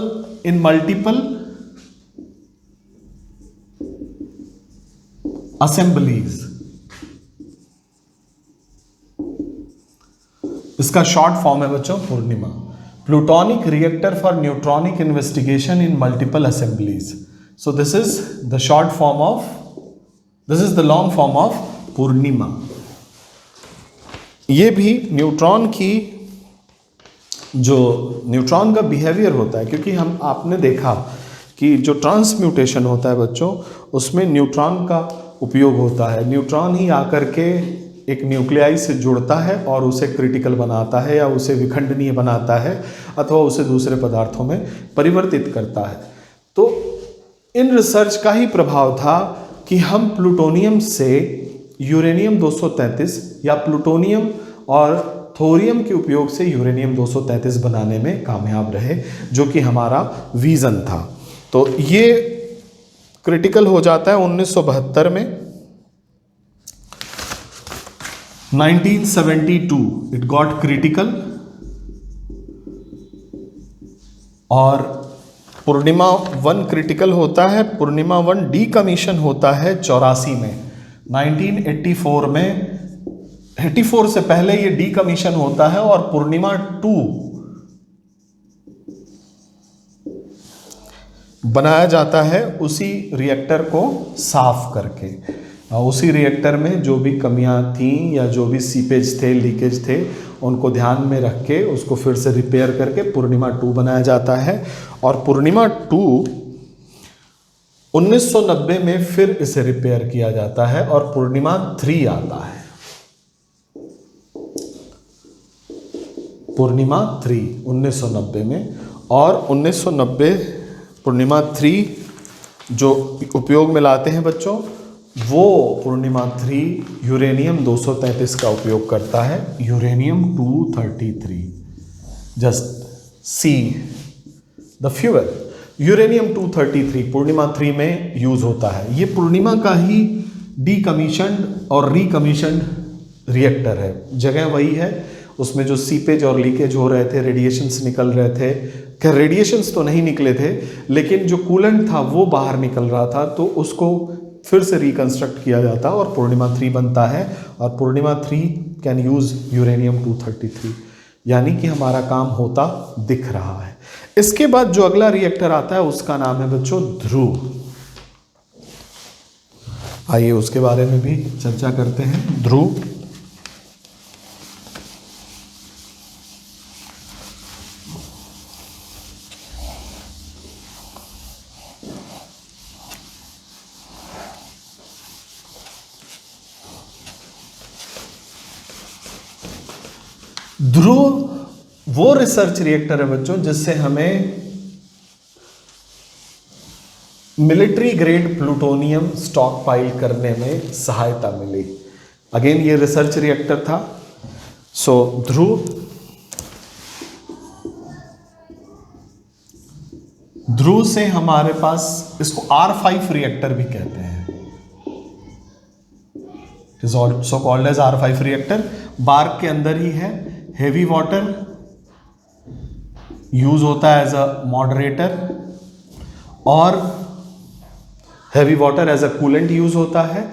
assemblies. इसका शॉर्ट फॉर्म है बच्चों Purnima. Plutonic reactor for neutronic investigation in multiple assemblies. So this is the short form of, this is the long form of Purnima. ये भी neutron की, जो neutron का behaviour होता है, क्योंकि हम आपने देखा कि जो ट्रांसम्यूटेशन होता है बच्चों, उसमें न्यूट्रॉन का उपयोग होता है। न्यूट्रॉन ही आकर के एक न्यूक्लियाई से जुड़ता है और उसे क्रिटिकल बनाता है या उसे विखंडनीय बनाता है अथवा उसे दूसरे पदार्थों में परिवर्तित करता है। तो इन रिसर्च का ही प्रभाव था कि हम प्लूटोनियम से यूरेनियम 233 या प्लूटोनियम और थोरियम के उपयोग से यूरेनियम 233 बनाने में कामयाब रहे, जो कि हमारा विजन था। तो ये क्रिटिकल हो जाता है 1972 में। 1972 इट गॉट क्रिटिकल और पूर्णिमा 1 क्रिटिकल होता है। पूर्णिमा 1 डीकमीशन होता है 84 में। 1984 में, 84 से पहले ये डीकमीशन होता है और पूर्णिमा 2 बनाया जाता है उसी रिएक्टर को साफ करके। उसी रिएक्टर में जो भी कमियां थीं या जो भी सीपेज थे, लीकेज थे, उनको ध्यान में रख के उसको फिर से रिपेयर करके पूर्णिमा 2 बनाया जाता है। और पूर्णिमा 2 1990 में फिर इसे रिपेयर किया जाता है और पूर्णिमा 3 आता है। पूर्णिमा 3 1990 में, और 1990 पूर्णिमा 3 जो उपयोग में लाते हैं बच्चों, वो पूर्णिमा 3 यूरेनियम 233 का उपयोग करता है। Uranium 233, just see the fuel. Uranium 233 पूर्णिमा 3 में यूज होता है। ये पूर्णिमा का ही डीकमीशन्ड और रिकमीशन्ड रिएक्टर है। जगह वही है, उसमें जो सीपेज और लीकेज हो रहे थे, रेडिएशंस निकल रहे थे, क्या रेडिएशंस तो नहीं निकले थे, लेकिन जो कूलेंट था वो बाहर निकल रहा था, तो उसको फिर से रिकंस्ट्रक्ट किया जाता है और पूर्णिमा 3 बनता है। और पूर्णिमा 3 कैन यूज यूरेनियम 233, यानी कि हमारा काम होता दिख रहा है। इसके बाद जो अगला रिएक्टर आता है उसका नाम है बच्चों ध्रुव। आइए उसके बारे में भी चर्चा करते हैं। ध्रुव वो रिसर्च रिएक्टर है बच्चों जिससे हमें military grade plutonium stock pile करने में सहायता मिली। अगेन ये रिसर्च रिएक्टर था। सो ध्रुव से हमारे पास, इसको R5 रिएक्टर भी कहते हैं, it is also called as R5 reactor. BARC के अंदर ही है। हेवी वाटर यूज होता है एज अ मॉडरेटर और heavy water as a coolant use होता है।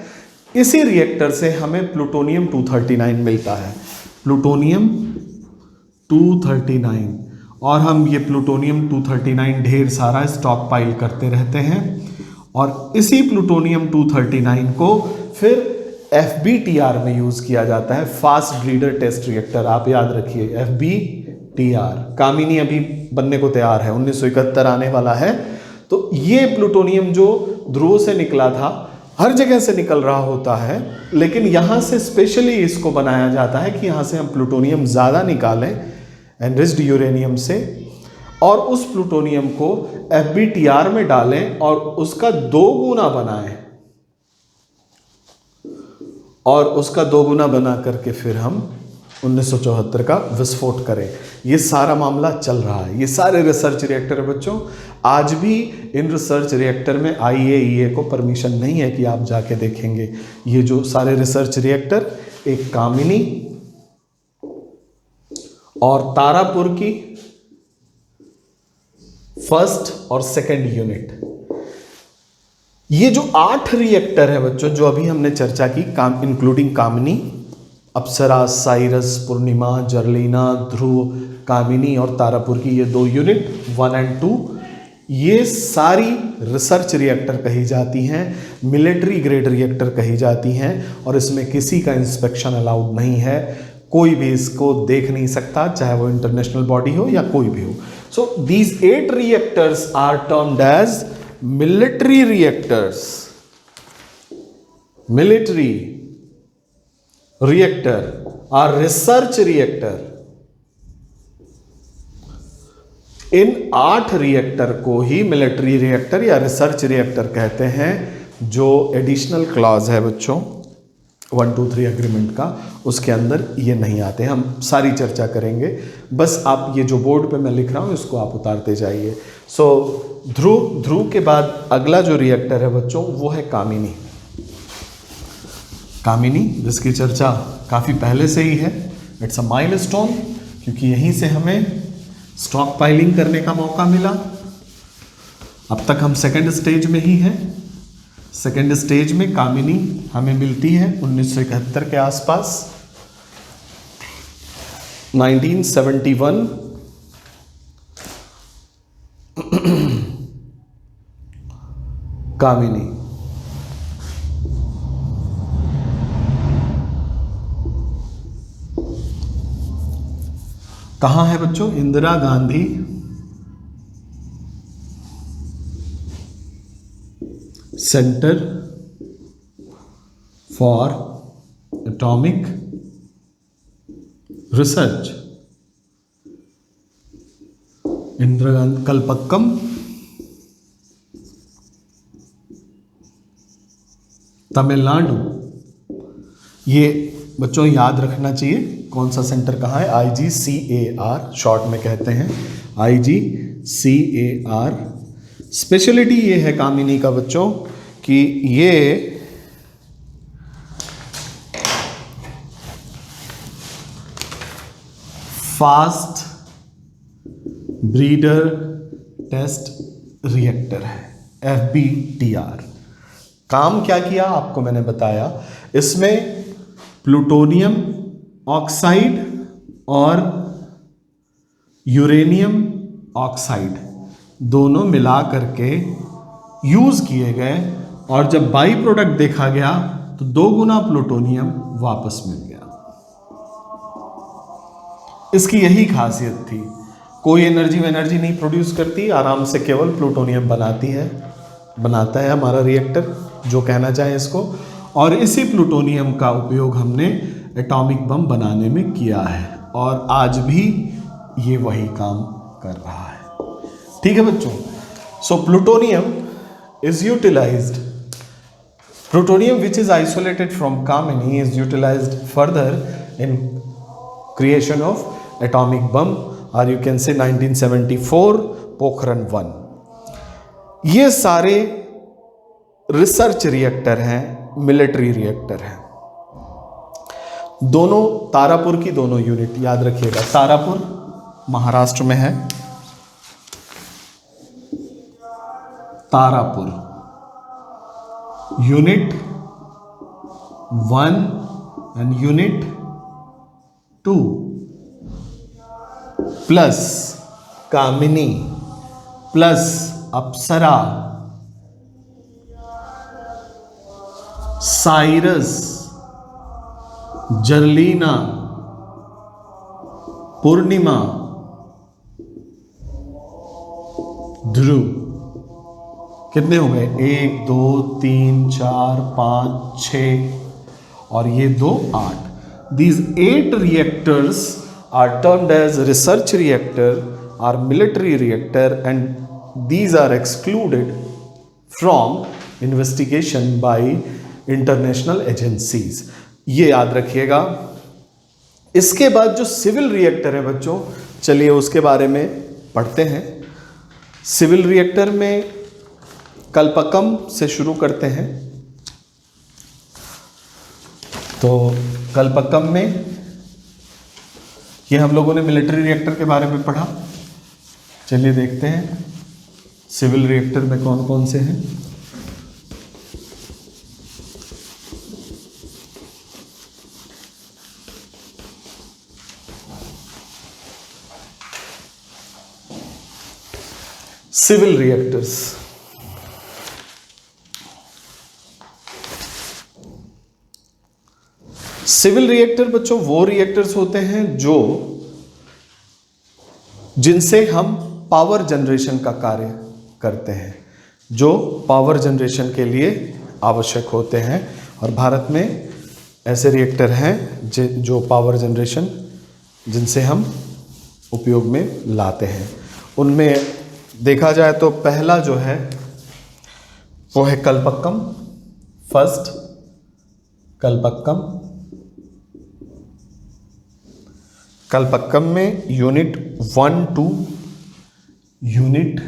इसी रिएक्टर से हमें प्लूटोनियम 239 मिलता है, प्लूटोनियम 239, और हम ये प्लूटोनियम 239 ढेर सारा स्टॉक पाइल करते रहते हैं और इसी प्लूटोनियम 239 को फिर FBTR में यूज किया जाता है, फास्ट ब्रीडर टेस्ट रिएक्टर। आप याद रखिए FBTR। कामिनी अभी बनने को तैयार है, 1971 आने वाला है। तो ये प्लूटोनियम जो ध्रुव से निकला था, हर जगह से निकल रहा होता है, लेकिन यहां से स्पेशली इसको बनाया जाता है कि यहां से हम प्लूटोनियम ज्यादा निकालें एनरिच्ड यूरेनियम से, और उस प्लूटोनियम को FBTR में डालें और उसका 2 गुना बनाएं, और उसका 2 गुना बना करके फिर हम 1974 का विस्फोट करें। ये सारा मामला चल रहा है। ये सारे रिसर्च रिएक्टर बच्चों, आज भी इन रिसर्च रिएक्टर में IAEA को परमिशन नहीं है कि आप जाके देखेंगे। ये जो सारे रिसर्च रिएक्टर, एक कामिनी और तारापुर की फर्स्ट और सेकंड यूनिट, ये जो 8 रिएक्टर है बच्चों जो अभी हमने चर्चा की, इंक्लूडिंग कामिनी, अप्सरा, साइरस, पूर्णिमा, जर्लिना, ध्रुव, कामिनी और तारापुर की ये 2 यूनिट 1 और 2, ये सारी रिसर्च रिएक्टर कही जाती हैं, मिलिट्री ग्रेड रिएक्टर कही जाती हैं, और इसमें किसी का इंस्पेक्शन अलाउड नहीं है। कोई भी इसको देख नहीं सकता, चाहे वो इंटरनेशनल बॉडी हो या कोई भी हो। So these 8 reactors are termed as military reactors. Military reactor और रिसर्च रिएक्टर। इन 8 रिएक्टर को ही मिलिट्री रिएक्टर या रिसर्च रिएक्टर कहते हैं। जो एडिशनल क्लॉज है बच्चों 1, 2, 3 एग्रीमेंट का, उसके अंदर ये नहीं आते। हम सारी चर्चा करेंगे, बस आप ये जो बोर्ड पे मैं लिख रहा हूं इसको आप उतारते जाइए। सो ध्रुव के बाद अगला जो रिएक्टर है बच्चों वो है कामिनी। कामिनी जिसकी चर्चा काफ़ी पहले से ही है। इट्स अ माइलस्टोन, क्योंकि यहीं से हमें स्टॉक पाइलिंग करने का मौका मिला। अब तक हम सेकंड स्टेज में ही हैं। सेकंड स्टेज में कामिनी हमें मिलती है 1971 के आसपास, 1971। कामिनी कहाँ है बच्चों? Indira Gandhi centre for atomic research, Indira Gandhi, Kalpakkam, Tamil Nadu. ये बच्चों याद रखना चाहिए कौन सा सेंटर कहाँ है। IGCAR शॉर्ट में कहते हैं, IGCAR। स्पेशलिटी ये है कामिनी का बच्चों कि ये फास्ट ब्रीडर टेस्ट रिएक्टर है, FBTR। काम क्या किया आपको मैंने बताया। इसमें प्लूटोनियम ऑक्साइड और यूरेनियम ऑक्साइड दोनों मिला करके यूज किए गए, और जब बाई प्रोडक्ट देखा गया तो 2 गुना प्लूटोनियम वापस मिल गया। इसकी यही खासियत थी, कोई एनर्जी नहीं प्रोड्यूस करती, आराम से केवल प्लूटोनियम बनाता है हमारा रिएक्टर, जो कहना चाहे इसको। और इसी प्लूटोनियम का उपयोग हमने एटॉमिक बम बनाने में किया है, और आज भी ये वही काम कर रहा है। ठीक है बच्चों। सो plutonium is utilized, plutonium which is isolated from Kamini is utilized further in creation of atomic bomb, or you can say 1974 Pokhran 1। ये सारे रिसर्च रिएक्टर हैं, मिलिट्री रिएक्टर हैं। दोनों तारापुर की दोनों यूनिट याद रखिएगा, तारापुर महाराष्ट्र में है, Tarapur unit 1 and unit 2 plus Kamini plus Apsara, Cirus, Zerlina, Purnima, Dhruva. कितने हो गए? 1 2 3 4 5 6 और ये 2 8। These 8 reactors are termed as research reactor or military reactor and these are excluded from investigation by international agencies। ये याद रखिएगा। इसके बाद जो सिविल रिएक्टर है बच्चों, चलिए उसके बारे में पढ़ते हैं। सिविल रिएक्टर में कल्पकम से शुरू करते हैं। तो कल्पकम में ये हम लोगों ने मिलिट्री रिएक्टर के बारे में पढ़ा। चलिए देखते हैं सिविल रिएक्टर में कौन कौन से हैं। सिविल रिएक्टर्स, सिविल रिएक्टर बच्चों वो रिएक्टर्स होते हैं जिनसे हम पावर जनरेशन का कार्य करते हैं, जो पावर जनरेशन के लिए आवश्यक होते हैं। और भारत में ऐसे रिएक्टर हैं जो पावर जनरेशन जिनसे हम उपयोग में लाते हैं। उनमें देखा जाए तो पहला जो है वो है कल्पक्कम। फर्स्ट कल्पक्कम। कल्पक्कम में यूनिट 1 2, यूनिट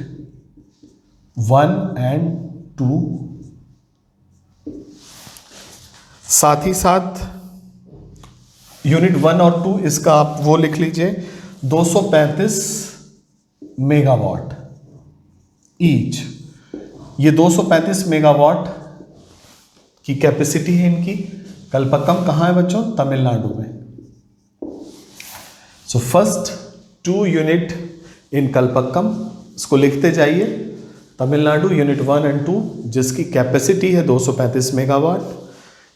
1 एंड 2, साथ ही साथ यूनिट 1 और 2 इसका आप वो लिख लीजिए 235 मेगावाट ईच। ये 235 मेगावाट की कैपेसिटी है इनकी। कल्पक्कम कहाँ है बच्चों? तमिलनाडु में। So first 2 unit in Kalpakkam, इसको लिखते जाइए। तमिलनाडु यूनिट 1 एंड 2 जिसकी कैपेसिटी है 235 मेगावाट,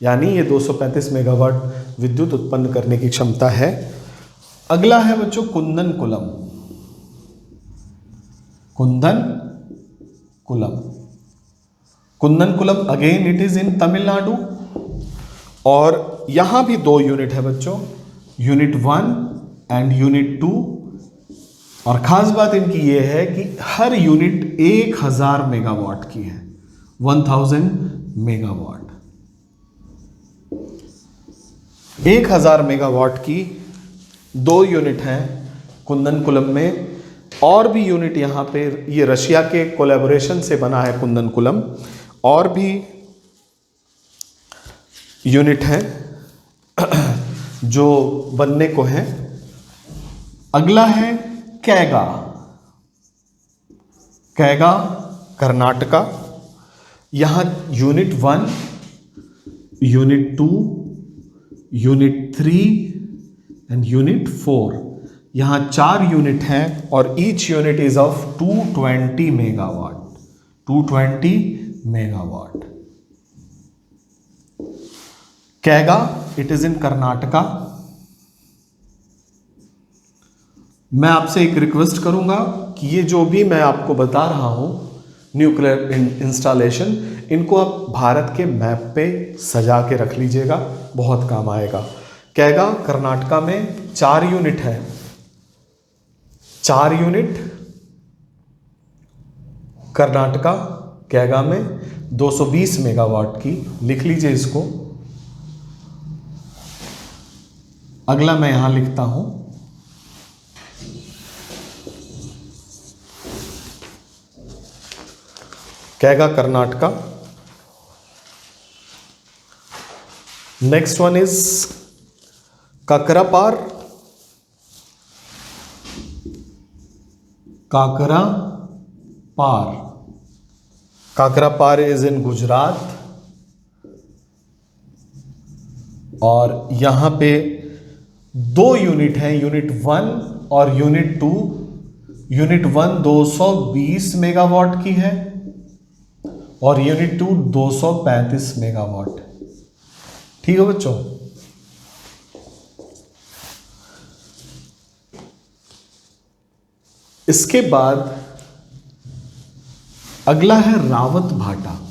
यानी ये 235 मेगावाट विद्युत उत्पन्न करने की क्षमता है। अगला है बच्चों Kudankulam. Kudankulam again it is in Tamil Nadu और यहां भी 2 यूनिट है बच्चों, यूनिट 1 एंड यूनिट 2। और खास बात इनकी यह है कि हर यूनिट 1000 मेगावाट की है, 1000 मेगावाट। 1000 मेगावाट की 2 यूनिट हैं कुंदनकुलम में। और भी यूनिट यहाँ पे, ये रशिया के कोलैबोरेशन से बना है कुंदनकुलम। और भी यूनिट हैं जो बनने को हैं। अगला है कैगा। कैगा कर्नाटका। यहाँ unit 1, unit 2, unit 3 and unit 4, यहाँ 4 यूनिट हैं और each unit is of 220 megawatt. 220 megawatt. Kaiga it is इन कर्नाटका। मैं आपसे एक रिक्वेस्ट करूंगा कि ये जो भी मैं आपको बता रहा हूं न्यूक्लियर इंस्टॉलेशन, इनको आप भारत के मैप पे सजा के रख लीजिएगा, बहुत काम आएगा। कैगा कर्नाटका में 4 यूनिट है। 4 यूनिट कर्नाटका कैगा में 220 मेगावाट की, लिख लीजिए इसको। अगला मैं यहां लिखता हूं Kaiga Karnataka. Next one is Kakrapar, Kakrapar, Kakrapar is in Gujarat. और यहां पे दो यूनिट हैं, यूनिट 1 और यूनिट 2। यूनिट 1 220 मेगावाट की है और यूनिट 2 235 मेगावाट। ठीक है बच्चों। इसके बाद अगला है रावत भाटा।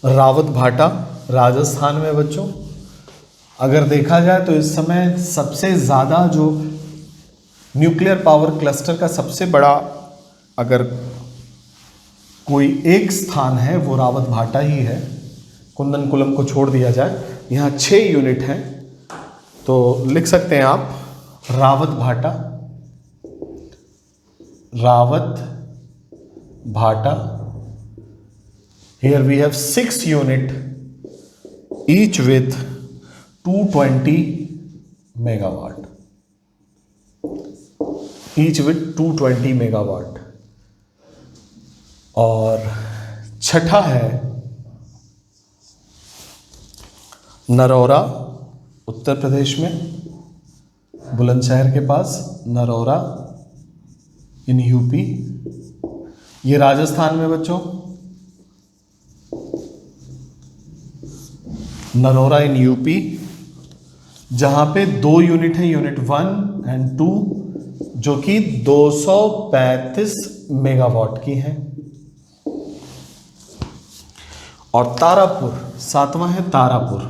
रावत भाटा राजस्थान में बच्चों, अगर देखा जाए तो इस समय सबसे ज़्यादा जो न्यूक्लियर पावर क्लस्टर का सबसे बड़ा अगर कोई एक स्थान है वो रावत भाटा ही है। कुंदनकुलम को छोड़ दिया जाए, यहाँ 6 यूनिट हैं, तो लिख सकते हैं आप रावत भाटा, रावत भाटा। Here we have 6 unit, each with 220 megawatt. Each with 220 megawatt. और छठा है नरौरा, उत्तर प्रदेश में, बुलंदशहर के पास नरौरा इन यूपी। ये राजस्थान में बच्चों, नरौरा इन यूपी, जहां पे 2 यूनिट है, यूनिट 1 एंड 2, जो कि 235 मेगावाट की हैं। और तारापुर, 7वां है तारापुर,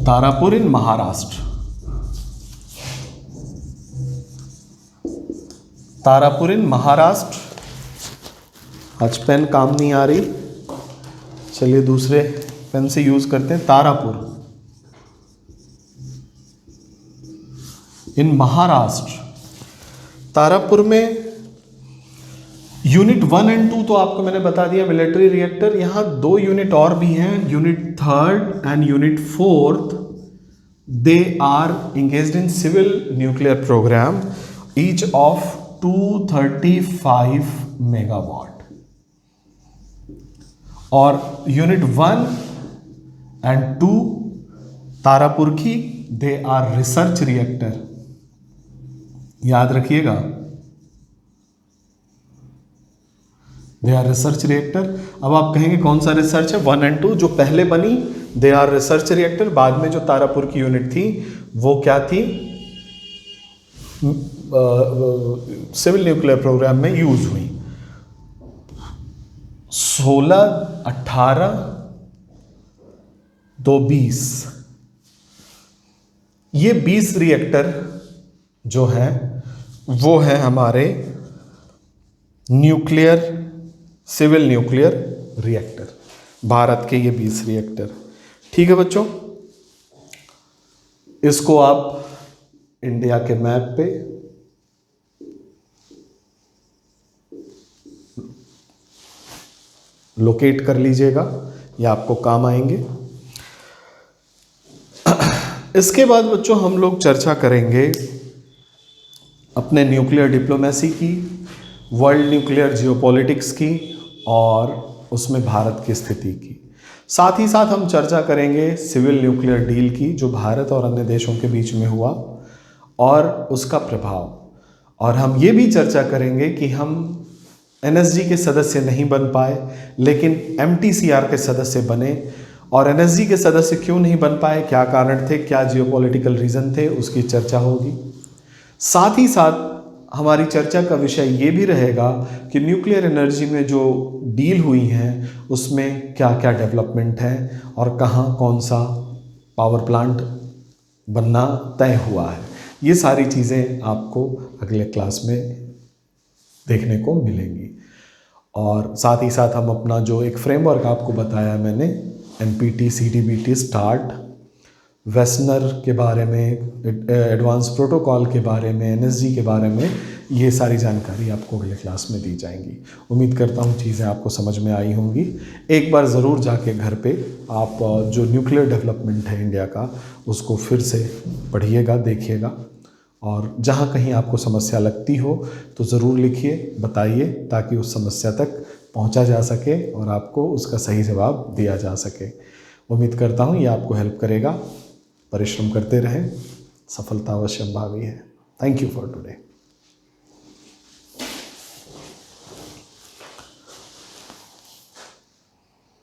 तारापुर इन महाराष्ट्र, तारापुर इन महाराष्ट्र। आज पेन काम नहीं आ रही, चलिए दूसरे पेन से यूज करते हैं। तारापुर इन महाराष्ट्र। तारापुर में यूनिट 1 एंड 2 तो आपको मैंने बता दिया, मिलिट्री रिएक्टर। यहां 2 यूनिट और भी हैं, unit 3 and unit 4। They are engaged in civil nuclear program, each of 235 megawatt. और यूनिट 1 एंड 2 तारापुर की, दे आर रिसर्च रिएक्टर, याद रखिएगा, दे आर रिसर्च रिएक्टर। अब आप कहेंगे कौन सा रिसर्च है? 1 एंड 2 जो पहले बनी, दे आर रिसर्च रिएक्टर। बाद में जो तारापुर की यूनिट थी वो क्या थी? सिविल न्यूक्लियर प्रोग्राम में यूज हुई। 16, 18, 2, 20, ये 20 रिएक्टर जो है वो है हमारे nuclear, civil nuclear reactor, Bharat के ये 20 रिएक्टर। ठीक है बच्चों, इसको आप इंडिया के मैप पे लोकेट कर लीजिएगा, ये आपको काम आएंगे। इसके बाद बच्चों हम लोग चर्चा करेंगे अपने न्यूक्लियर डिप्लोमेसी की, वर्ल्ड न्यूक्लियर जियोपॉलिटिक्स की और उसमें भारत की स्थिति की। साथ ही साथ हम चर्चा करेंगे सिविल न्यूक्लियर डील की, जो भारत और अन्य देशों के बीच में हुआ और उसका प्रभाव। और हम ये भी चर्चा करेंगे कि हम एनएसजी के सदस्य नहीं बन पाए लेकिन एमटीसीआर के सदस्य बने, और एनएसजी के सदस्य क्यों नहीं बन पाए, क्या कारण थे, क्या जियोपॉलिटिकल रीजन थे, उसकी चर्चा होगी। साथ ही साथ हमारी चर्चा का विषय ये भी रहेगा कि न्यूक्लियर एनर्जी में जो डील हुई हैं उसमें क्या क्या डेवलपमेंट है और कहाँ कौन सा पावर प्लांट बनना तय हुआ है। ये सारी चीज़ें आपको अगले क्लास में देखने को मिलेंगी। और साथ ही साथ हम अपना जो एक फ्रेमवर्क आपको बताया मैंने, NPT CTBT स्टार्ट वेसनर के बारे में, एडवांस प्रोटोकॉल के बारे में, एनएसजी के बारे में, ये सारी जानकारी आपको अगले क्लास में दी जाएंगी। उम्मीद करता हूँ चीज़ें आपको समझ में आई होंगी। एक बार ज़रूर जाके घर पे आप जो न्यूक्लियर डेवलपमेंट है इंडिया का उसको फिर से पढ़िएगा, देखिएगा, और जहाँ कहीं आपको समस्या लगती हो तो ज़रूर लिखिए, बताइए, ताकि उस समस्या तक पहुँचा जा सके और आपको उसका सही जवाब दिया जा सके। उम्मीद करता हूँ ये आपको हेल्प करेगा। परिश्रम करते रहें, सफलता अवश्य संभावी है। Thank you for today.